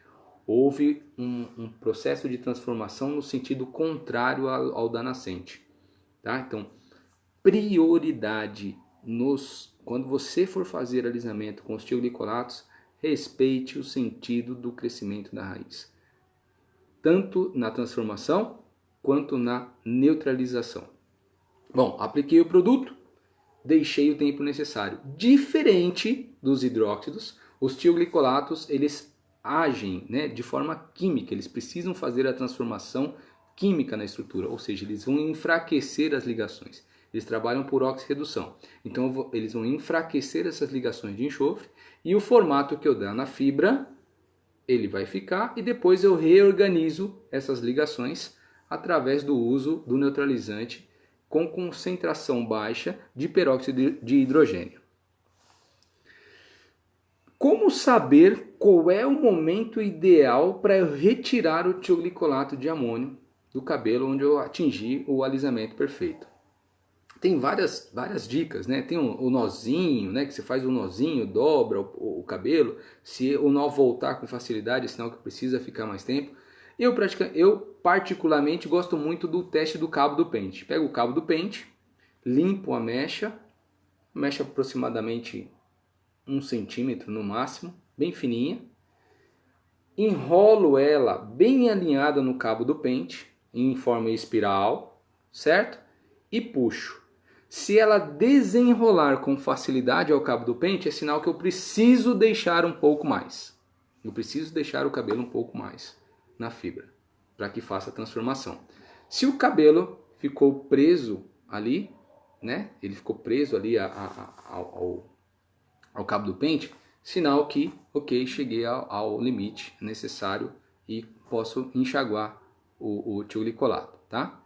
houve um processo de transformação no sentido contrário ao da nascente. Tá? Então, prioridade quando você for fazer alisamento com os tioglicolatos, respeite o sentido do crescimento da raiz, tanto na transformação quanto na neutralização. Bom, apliquei o produto, deixei o tempo necessário. Diferente dos hidróxidos, os tioglicolatos eles agem, né, de forma química, eles precisam fazer a transformação química na estrutura, ou seja, eles vão enfraquecer as ligações. Eles trabalham por oxirredução, então eles vão enfraquecer essas ligações de enxofre e o formato que eu dar na fibra ele vai ficar e depois eu reorganizo essas ligações através do uso do neutralizante com concentração baixa de peróxido de hidrogênio. Como saber qual é o momento ideal para eu retirar o tioglicolato de amônio do cabelo onde eu atingi o alisamento perfeito? Tem várias dicas, né? Tem o nozinho, né? Que você faz o nozinho, dobra o cabelo. Se o nó voltar com facilidade, é sinal que precisa ficar mais tempo. Eu particularmente gosto muito do teste do cabo do pente. Pego o cabo do pente, limpo a mecha aproximadamente 1 centímetro no máximo, bem fininha. Enrolo ela bem alinhada no cabo do pente, em forma espiral, certo? E puxo. Se ela desenrolar com facilidade ao cabo do pente, é sinal que eu preciso deixar um pouco mais. Eu preciso deixar o cabelo um pouco mais na fibra, para que faça a transformação. Se o cabelo ficou preso ali, né? Ele ficou preso ali ao cabo do pente, sinal que, ok, cheguei ao limite necessário e posso enxaguar o tioglicolato, tá?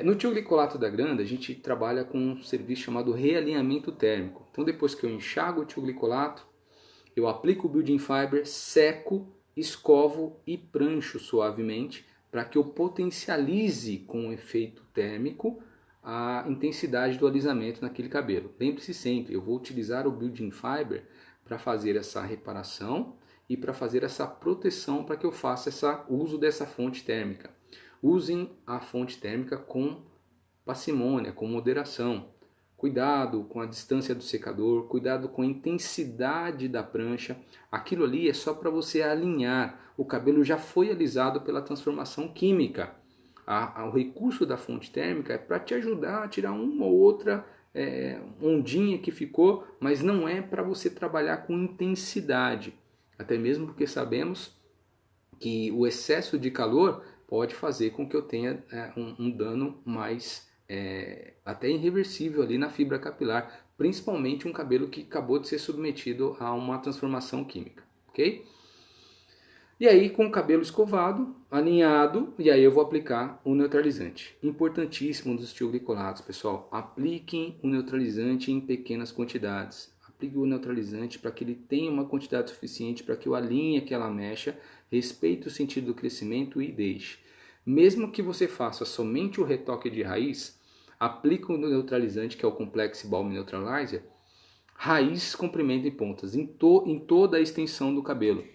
No tioglicolato da Granda, a gente trabalha com um serviço chamado realinhamento térmico. Então, depois que eu enxago o tioglicolato, eu aplico o building fiber, seco, escovo e prancho suavemente para que eu potencialize com o efeito térmico a intensidade do alisamento naquele cabelo. Lembre-se sempre, eu vou utilizar o building fiber para fazer essa reparação e para fazer essa proteção para que eu faça uso dessa fonte térmica. usem a fonte térmica com parcimônia, com moderação. Cuidado com a distância do secador, cuidado com a intensidade da prancha. Aquilo ali é só para você alinhar. O cabelo já foi alisado pela transformação química. O recurso da fonte térmica é para te ajudar a tirar uma ou outra ondinha que ficou, mas não é para você trabalhar com intensidade. Até mesmo porque sabemos que o excesso de calor pode fazer com que eu tenha um dano mais até irreversível ali na fibra capilar, principalmente um cabelo que acabou de ser submetido a uma transformação química, ok? E aí, com o cabelo escovado, alinhado, e aí eu vou aplicar o neutralizante. Importantíssimo dos tioglicolatos, pessoal, apliquem o neutralizante em pequenas quantidades. Aplique o neutralizante para que ele tenha uma quantidade suficiente para que eu alinhe aquela mecha, respeite o sentido do crescimento e deixe. Mesmo que você faça somente o retoque de raiz, aplica o neutralizante, que é o Complex Balm Neutralizer, raiz, comprimento e pontas, em toda a extensão do cabelo,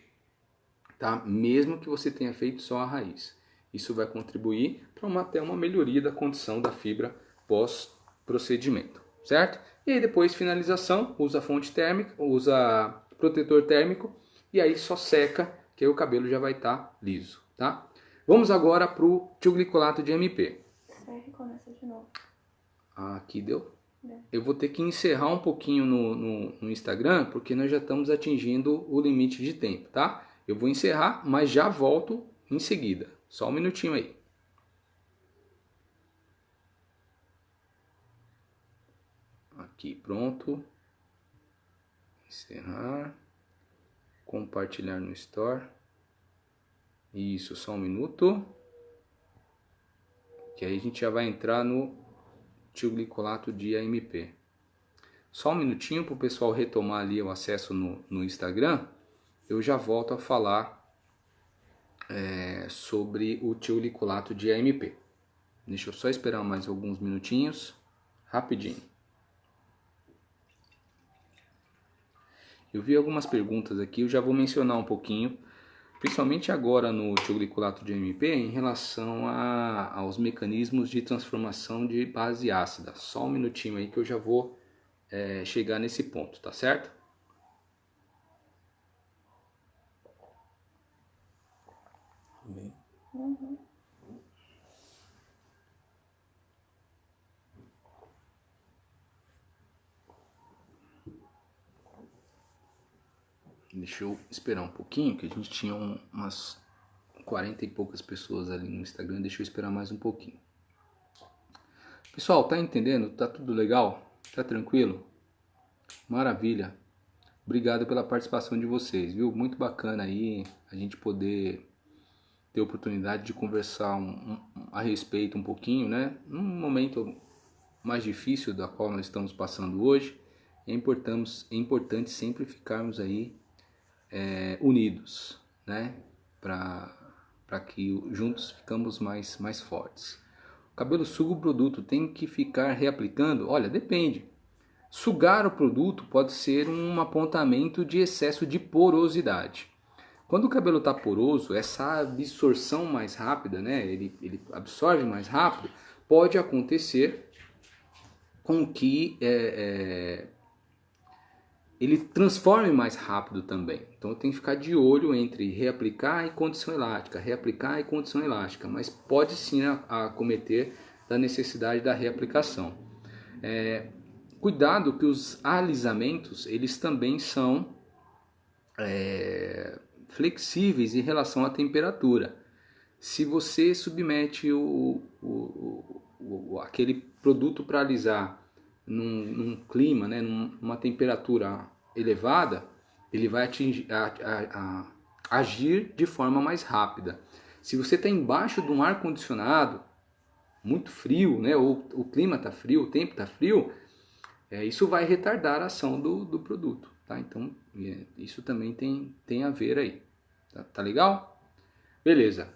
tá? Mesmo que você tenha feito só a raiz. Isso vai contribuir para até uma melhoria da condição da fibra pós-procedimento, certo? E aí depois, finalização, usa fonte térmica, usa protetor térmico, e aí só seca, que aí o cabelo já vai estar liso, tá? Vamos agora para o tioglicolato de MP. Começa de novo. Aqui deu? Eu vou ter que encerrar um pouquinho no Instagram, porque nós já estamos atingindo o limite de tempo, tá? Eu vou encerrar, mas já volto em seguida. Só um minutinho aí. Aqui, pronto. Encerrar. Compartilhar no Store. Isso, só um minuto. Que aí a gente já vai entrar no tioglicolato de AMP. Só um minutinho para o pessoal retomar ali o acesso no Instagram. Eu já volto a falar sobre o tioglicolato de AMP. Deixa eu só esperar mais alguns minutinhos. Rapidinho. Eu vi algumas perguntas aqui, eu já vou mencionar um pouquinho, principalmente agora no tioglicolato de AMP, em relação aos mecanismos de transformação de base ácida. Só um minutinho aí que eu já vou chegar nesse ponto, tá certo? Uhum. Deixa eu esperar um pouquinho, que a gente tinha umas 40 e poucas pessoas ali no Instagram. Deixa eu esperar mais um pouquinho. Pessoal, tá entendendo? Tá tudo legal? Tá tranquilo? Maravilha. Obrigado pela participação de vocês, viu? Muito bacana aí a gente poder ter oportunidade de conversar a respeito um pouquinho, né? Num momento mais difícil da qual nós estamos passando hoje, é importante sempre ficarmos aí unidos, né? Para que juntos ficamos mais fortes. O cabelo suga o produto, tem que ficar reaplicando? Olha, depende. Sugar o produto pode ser um apontamento de excesso de porosidade. Quando o cabelo está poroso, essa absorção mais rápida, né? Ele absorve mais rápido, pode acontecer com que ele transforme mais rápido também. Então eu tenho que ficar de olho entre reaplicar e condição elástica, reaplicar e condição elástica, mas pode sim acometer da necessidade da reaplicação. Cuidado que os alisamentos, eles também são flexíveis em relação à temperatura. Se você submete aquele produto para alisar num clima, né, numa temperatura elevada, ele vai agir de forma mais rápida. Se você está embaixo de um ar-condicionado muito frio, né, ou o clima está frio, o tempo está frio, isso vai retardar a ação do produto. Tá? Então, isso também tem a ver aí. Tá legal? Beleza.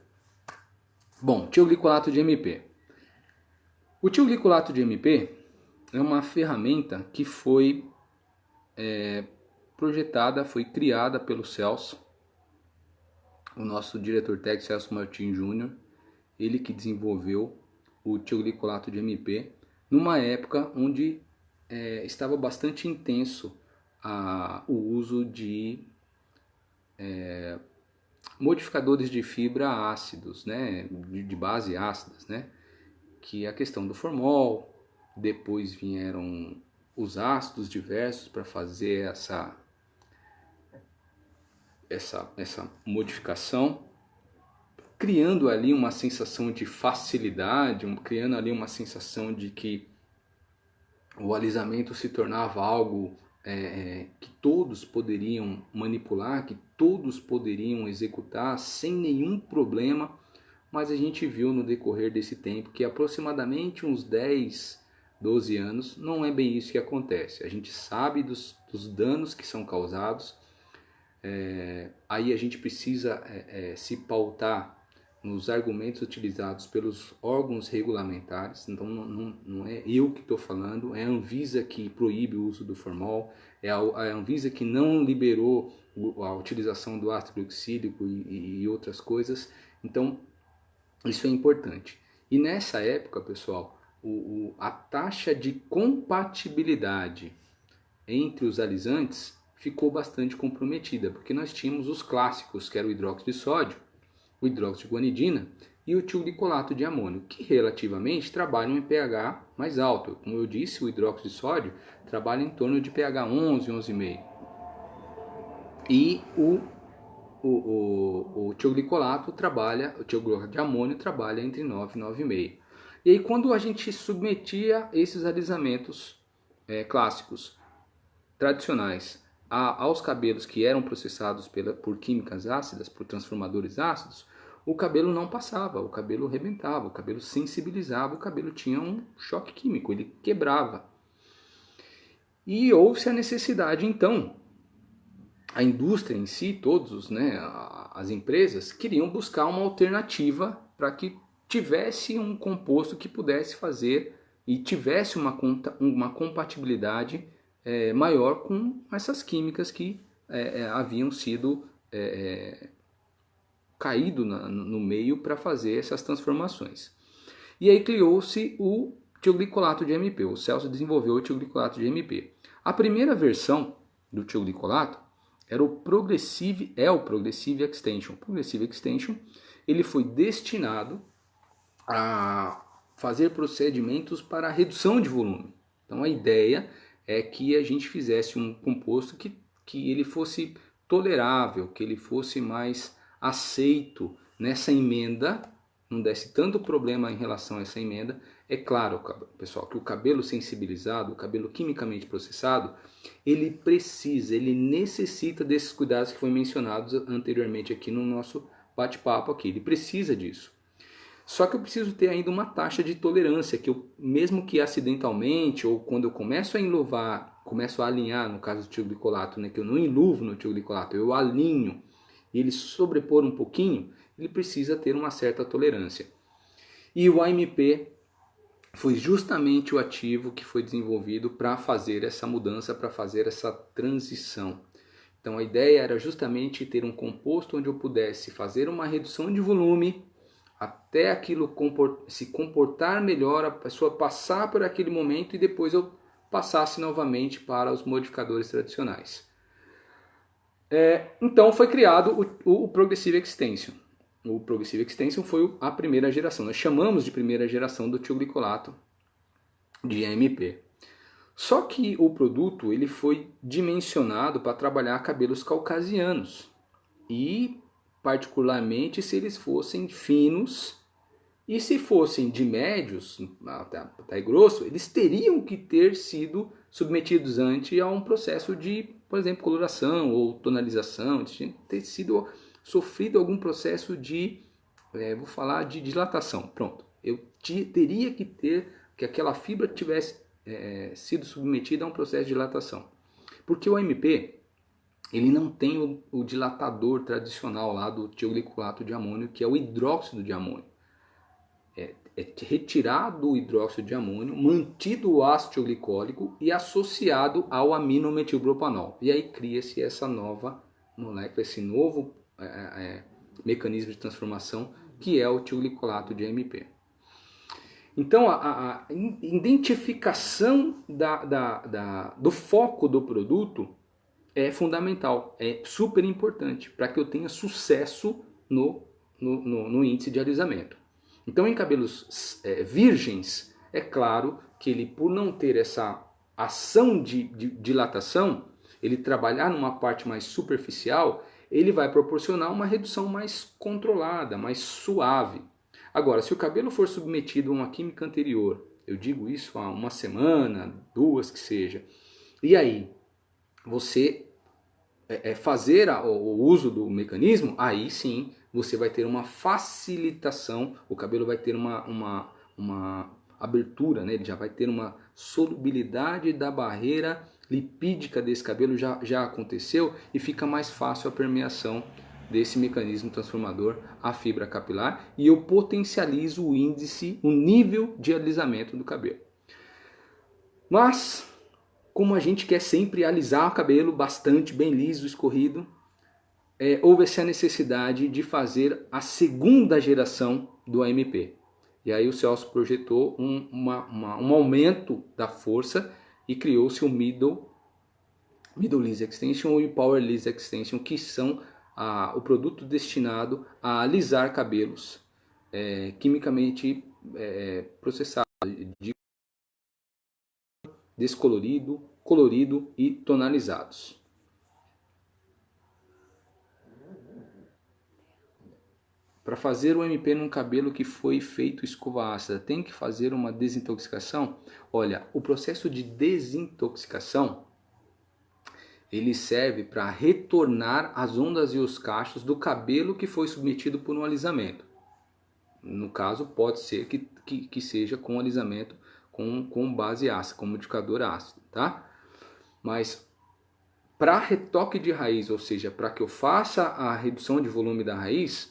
Bom, tioglicolato de MP. O tioglicolato de MP é uma ferramenta que foi projetada, foi criada pelo Celso, o nosso diretor técnico Celso Martins Júnior. ele que desenvolveu o tioglicolato de MP, numa época onde estava bastante intenso o uso de modificadores de fibra ácidos, né, de base ácidas, né, que é a questão do formol. Depois vieram os ácidos diversos para fazer essa modificação, criando ali uma sensação de facilidade, criando ali uma sensação de que o alisamento se tornava algo que todos poderiam manipular, que todos poderiam executar sem nenhum problema. Mas a gente viu no decorrer desse tempo que aproximadamente uns 10, 12 anos não é bem isso que acontece. A gente sabe dos danos que são causados, aí a gente precisa se pautar nos argumentos utilizados pelos órgãos regulamentares. Então não é eu que estou falando, é a Anvisa que proíbe o uso do formol, é a Anvisa que não liberou a utilização do ácido glicílico e outras coisas. Então isso é importante. E nessa época, pessoal, a taxa de compatibilidade entre os alisantes ficou bastante comprometida, porque nós tínhamos os clássicos, que era o hidróxido de sódio, o hidróxido de guanidina e o tioglicolato de amônio, que relativamente trabalham em pH mais alto. Como eu disse, o hidróxido de sódio trabalha em torno de pH 11, 11,5. E o tioglicolato o tioglicolato de amônio trabalha entre 9 e 9,5. E aí quando a gente submetia esses alisamentos clássicos, tradicionais, aos cabelos que eram processados por químicas ácidas, por transformadores ácidos, o cabelo não passava, o cabelo rebentava, o cabelo sensibilizava, o cabelo tinha um choque químico, ele quebrava. E houve-se a necessidade, então, a indústria em si, todos, né, as empresas, queriam buscar uma alternativa para que tivesse um composto que pudesse fazer e tivesse uma compatibilidade maior com essas químicas que haviam sido caído no meio para fazer essas transformações. E aí criou-se o tioglicolato de MP, o Celso desenvolveu o tioglicolato de MP. A primeira versão do tioglicolato era o Progressive Extension. O Progressive Extension ele foi destinado a fazer procedimentos para redução de volume. Então a ideia é que a gente fizesse um composto que ele fosse tolerável, que ele fosse mais aceito nessa emenda, não desse tanto problema em relação a essa emenda. É claro, pessoal, que o cabelo sensibilizado, o cabelo quimicamente processado, ele necessita desses cuidados que foram mencionados anteriormente aqui no nosso bate-papo aqui. Ele precisa disso. Só que eu preciso ter ainda uma taxa de tolerância, que eu, mesmo que acidentalmente, ou quando eu começo a enluvar, começo a alinhar, no caso do tioglicolato, né, que eu não enluvo no tioglicolato, eu alinho, e ele sobrepor um pouquinho, ele precisa ter uma certa tolerância. E o AMP foi justamente o ativo que foi desenvolvido para fazer essa mudança, para fazer essa transição. Então a ideia era justamente ter um composto onde eu pudesse fazer uma redução de volume, até aquilo se comportar melhor, a pessoa passar por aquele momento e depois eu passasse novamente para os modificadores tradicionais. Então foi criado o Progressive Extension. O Progressive Extension foi a primeira geração. Nós chamamos de primeira geração do tioglicolato de AMP. Só que o produto ele foi dimensionado para trabalhar cabelos caucasianos. E particularmente se eles fossem finos, e se fossem de médios até grosso, eles teriam que ter sido submetidos antes a um processo de, por exemplo, coloração ou tonalização, ter sido sofrido algum processo de, vou falar de dilatação. Pronto, eu teria que ter que aquela fibra tivesse sido submetida a um processo de dilatação, porque o AMP ele não tem o dilatador tradicional lá do tioglicolato de amônio, que é o hidróxido de amônio. É retirado o hidróxido de amônio, mantido o ácido tioglicólico e associado ao aminometilpropanol. E aí cria-se essa nova molécula, esse novo mecanismo de transformação que é o tiolicolato de AMP. Então, a identificação do foco do produto é fundamental, é super importante para que eu tenha sucesso no índice de alisamento. Então, em cabelos virgens, é claro que ele, por não ter essa ação de dilatação, ele trabalhar numa parte mais superficial, ele vai proporcionar uma redução mais controlada, mais suave. Agora, se o cabelo for submetido a uma química anterior, eu digo isso há uma semana, 2 que seja, e aí você fazer o uso do mecanismo, aí sim você vai ter uma facilitação, o cabelo vai ter uma abertura, né? Ele já vai ter uma solubilidade da barreira lipídica desse cabelo, já aconteceu, e fica mais fácil a permeação desse mecanismo transformador à fibra capilar, e eu potencializo o índice, o nível de alisamento do cabelo. Mas, como a gente quer sempre alisar o cabelo bastante bem liso, escorrido, houve-se a necessidade de fazer a segunda geração do AMP. E aí o Celso projetou um aumento da força e criou-se o Middle Laser Extension e o Power Laser Extension, que são o produto destinado a alisar cabelos quimicamente processados, de descolorido, colorido e tonalizados. Para fazer o MP num cabelo que foi feito escova ácida, tem que fazer uma desintoxicação? Olha, o processo de desintoxicação, ele serve para retornar as ondas e os cachos do cabelo que foi submetido por um alisamento. No caso, pode ser que seja com alisamento com base ácida, com modificador ácido, tá? Mas para retoque de raiz, ou seja, para que eu faça a redução de volume da raiz,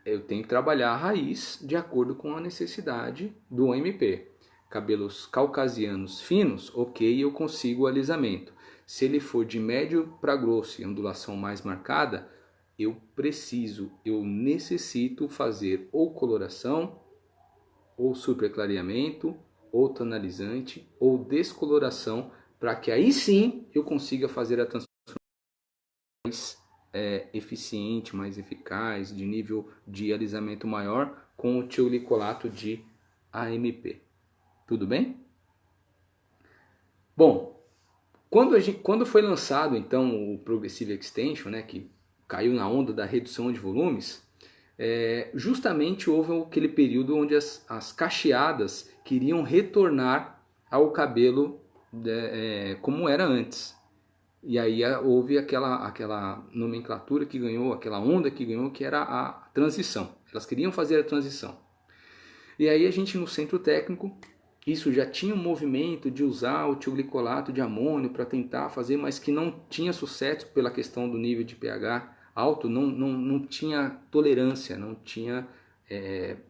eu tenho que trabalhar a raiz de acordo com a necessidade do AMP. Cabelos caucasianos finos, ok, eu consigo o alisamento. Se ele for de médio para grosso e ondulação mais marcada, eu necessito fazer ou coloração, ou superclareamento, ou tonalizante, ou descoloração, para que aí sim eu consiga fazer a transformação mais eficiente, mais eficaz, de nível de alisamento maior, com o tiolicolato de AMP. Tudo bem? Bom, quando foi lançado então o Progressive Extension, né, que caiu na onda da redução de volumes, justamente houve aquele período onde as cacheadas queriam retornar ao cabelo como era antes. E aí houve aquela nomenclatura que ganhou, aquela onda que ganhou, que era a transição. Elas queriam fazer a transição. E aí a gente no centro técnico, isso já tinha um movimento de usar o tioglicolato de amônio para tentar fazer, mas que não tinha sucesso pela questão do nível de pH alto, não tinha tolerância, não tinha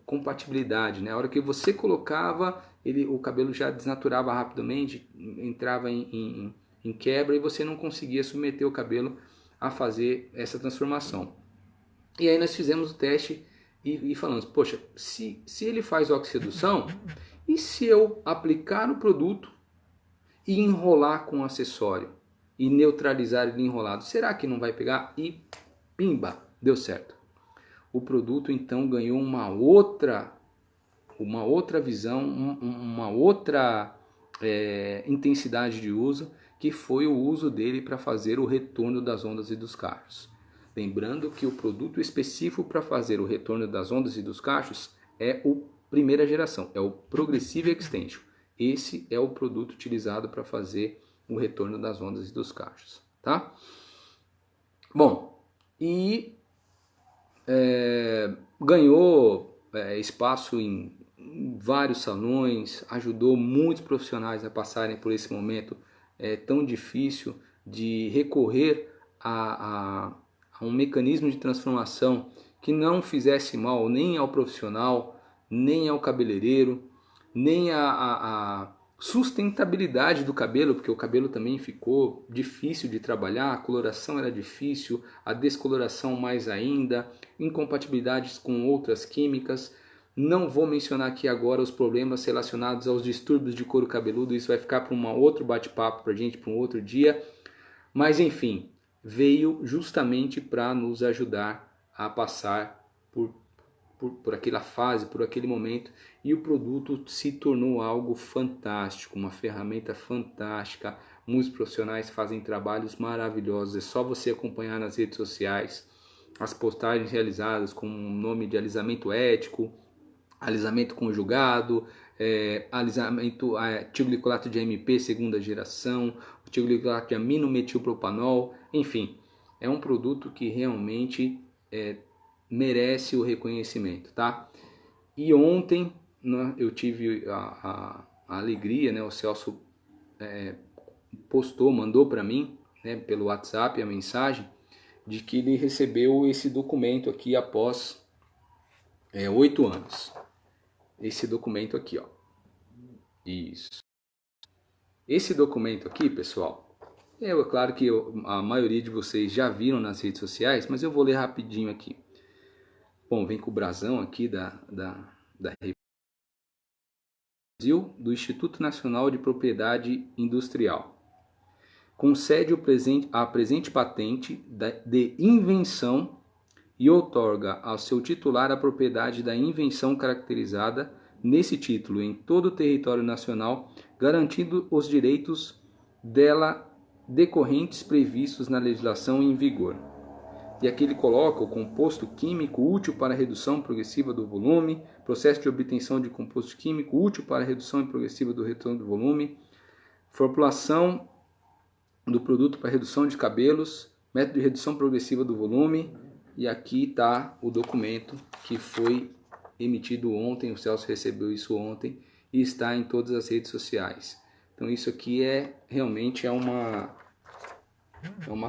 compatibilidade. Né? A hora que você colocava, o cabelo já desnaturava rapidamente, entrava em quebra e você não conseguia submeter o cabelo a fazer essa transformação. E aí nós fizemos o teste e falamos, poxa, se ele faz oxidação, e se eu aplicar o produto e enrolar com o acessório e neutralizar ele enrolado, será que não vai pegar? E pimba, deu certo. O produto então ganhou uma outra visão, uma outra intensidade de uso, que foi o uso dele para fazer o retorno das ondas e dos cachos. Lembrando que o produto específico para fazer o retorno das ondas e dos cachos é o primeira geração, é o Progressive Extension. Esse é o produto utilizado para fazer o retorno das ondas e dos cachos, tá? Bom, e ganhou espaço em vários salões, ajudou muitos profissionais a passarem por esse momento tão difícil de recorrer a um mecanismo de transformação que não fizesse mal nem ao profissional, nem ao cabeleireiro, nem a sustentabilidade do cabelo, porque o cabelo também ficou difícil de trabalhar, a coloração era difícil, a descoloração mais ainda, incompatibilidades com outras químicas. Não vou mencionar aqui agora os problemas relacionados aos distúrbios de couro cabeludo, isso vai ficar para um outro bate-papo para a gente, para um outro dia. Mas enfim, veio justamente para nos ajudar a passar por aquela fase, por aquele momento, e o produto se tornou algo fantástico, uma ferramenta fantástica. Muitos profissionais fazem trabalhos maravilhosos, é só você acompanhar nas redes sociais as postagens realizadas com o nome de alisamento ético, alisamento conjugado, alisamento tioglicolato de AMP segunda geração, tioglicolato de aminometilpropanol, enfim, é um produto que realmente merece o reconhecimento, tá? E ontem, né, eu tive a alegria, né, o Celso mandou para mim, né, pelo WhatsApp a mensagem de que ele recebeu esse documento aqui após 8 anos. Esse documento aqui, ó. Isso. Esse documento aqui, pessoal, é claro que a maioria de vocês já viram nas redes sociais, mas eu vou ler rapidinho aqui. Bom, vem com o brasão aqui da Brasil, do Instituto Nacional de Propriedade Industrial. Concede a presente patente de invenção e outorga ao seu titular a propriedade da invenção caracterizada nesse título em todo o território nacional, garantindo os direitos dela decorrentes previstos na legislação em vigor. E aqui ele coloca o composto químico útil para a redução progressiva do volume, processo de obtenção de composto químico útil para a redução progressiva do retorno do volume, formulação do produto para redução de cabelos, método de redução progressiva do volume, e aqui está o documento que foi emitido ontem, o Celso recebeu isso ontem e está em todas as redes sociais. Então isso aqui realmente é uma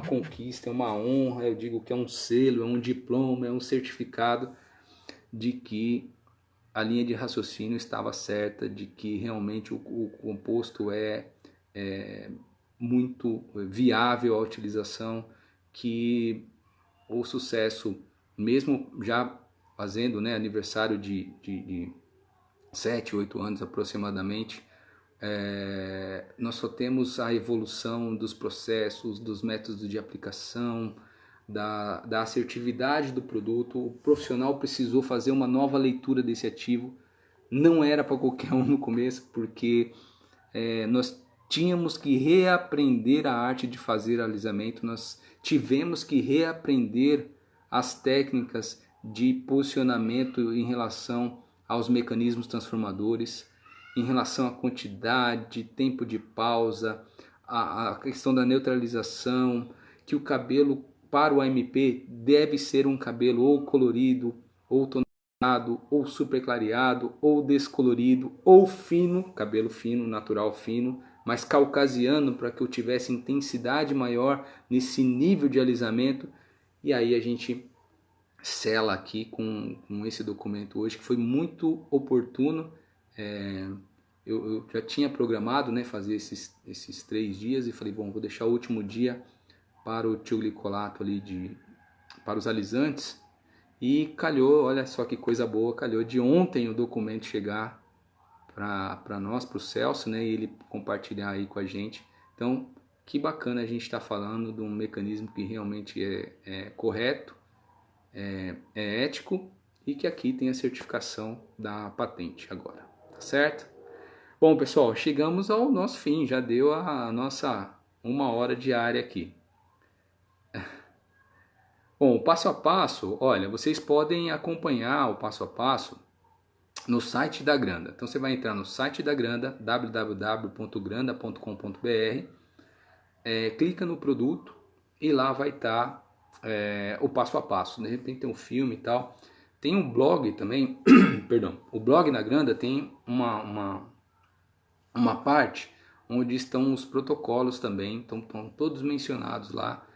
conquista, é uma honra, eu digo que é um selo, é um diploma, é um certificado de que a linha de raciocínio estava certa, de que realmente o composto é muito viável à utilização, que o sucesso, mesmo já fazendo, né, aniversário de 7, 8 anos aproximadamente, nós só temos a evolução dos processos, dos métodos de aplicação, da assertividade do produto. O profissional precisou fazer uma nova leitura desse ativo, não era para qualquer um no começo, porque nós tínhamos que reaprender a arte de fazer alisamento, nós tivemos que reaprender as técnicas de posicionamento em relação aos mecanismos transformadores, em relação à quantidade, tempo de pausa, a questão da neutralização, que o cabelo para o AMP deve ser um cabelo ou colorido, ou tonado, ou super clareado, ou descolorido, ou fino, cabelo fino, natural fino, mas caucasiano, para que eu tivesse intensidade maior nesse nível de alisamento. E aí a gente sela aqui com esse documento hoje, que foi muito oportuno. Eu já tinha programado, né, fazer esses 3 dias e falei, bom, vou deixar o último dia para o tioglicolato ali, para os alisantes. E calhou, olha só que coisa boa, calhou de ontem o documento chegar para nós, para o Celso, né, e ele compartilhar aí com a gente. Então, que bacana a gente estar falando de um mecanismo que realmente é correto, é ético, e que aqui tem a certificação da patente agora, tá certo? Bom, pessoal, chegamos ao nosso fim, já deu a nossa 1 hora diária aqui. Bom, o passo a passo, olha, vocês podem acompanhar o passo a passo no site da Granda. Então você vai entrar no site da Granda, www.granda.com.br, clica no produto e lá vai estar o passo a passo. De repente tem um filme e tal. Tem um blog também, perdão, o blog da Granda tem uma parte onde estão os protocolos também, então estão todos mencionados lá.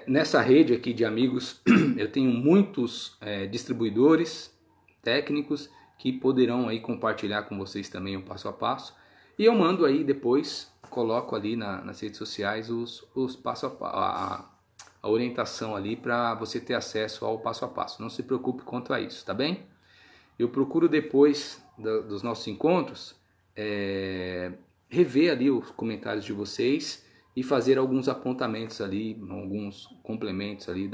Nessa rede aqui de amigos, eu tenho muitos distribuidores técnicos que poderão aí compartilhar com vocês também o passo a passo. E eu mando aí depois, coloco ali nas redes sociais os passo a orientação ali para você ter acesso ao passo a passo. Não se preocupe quanto a isso, tá bem? Eu procuro depois dos nossos encontros rever ali os comentários de vocês e fazer alguns apontamentos ali, alguns complementos ali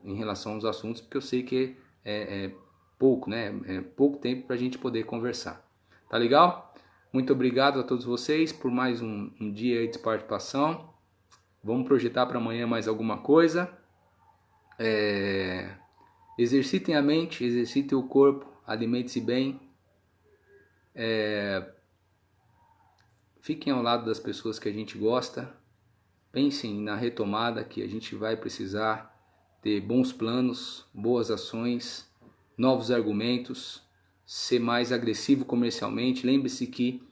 em relação aos assuntos, porque eu sei que é pouco, né? É pouco tempo para a gente poder conversar. Tá legal? Muito obrigado a todos vocês por mais um dia de participação. Vamos projetar para amanhã mais alguma coisa. Exercitem a mente, exercitem o corpo, alimente-se bem. Fiquem ao lado das pessoas que a gente gosta. Pensem na retomada, que a gente vai precisar ter bons planos, boas ações, novos argumentos, ser mais agressivo comercialmente. Lembre-se que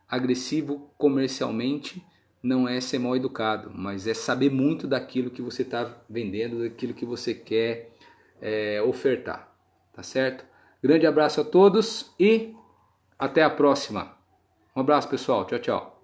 agressivo comercialmente não é ser mal educado, mas é saber muito daquilo que você está vendendo, daquilo que você quer ofertar, tá certo? Grande abraço a todos e até a próxima. Um abraço, pessoal. Tchau, tchau.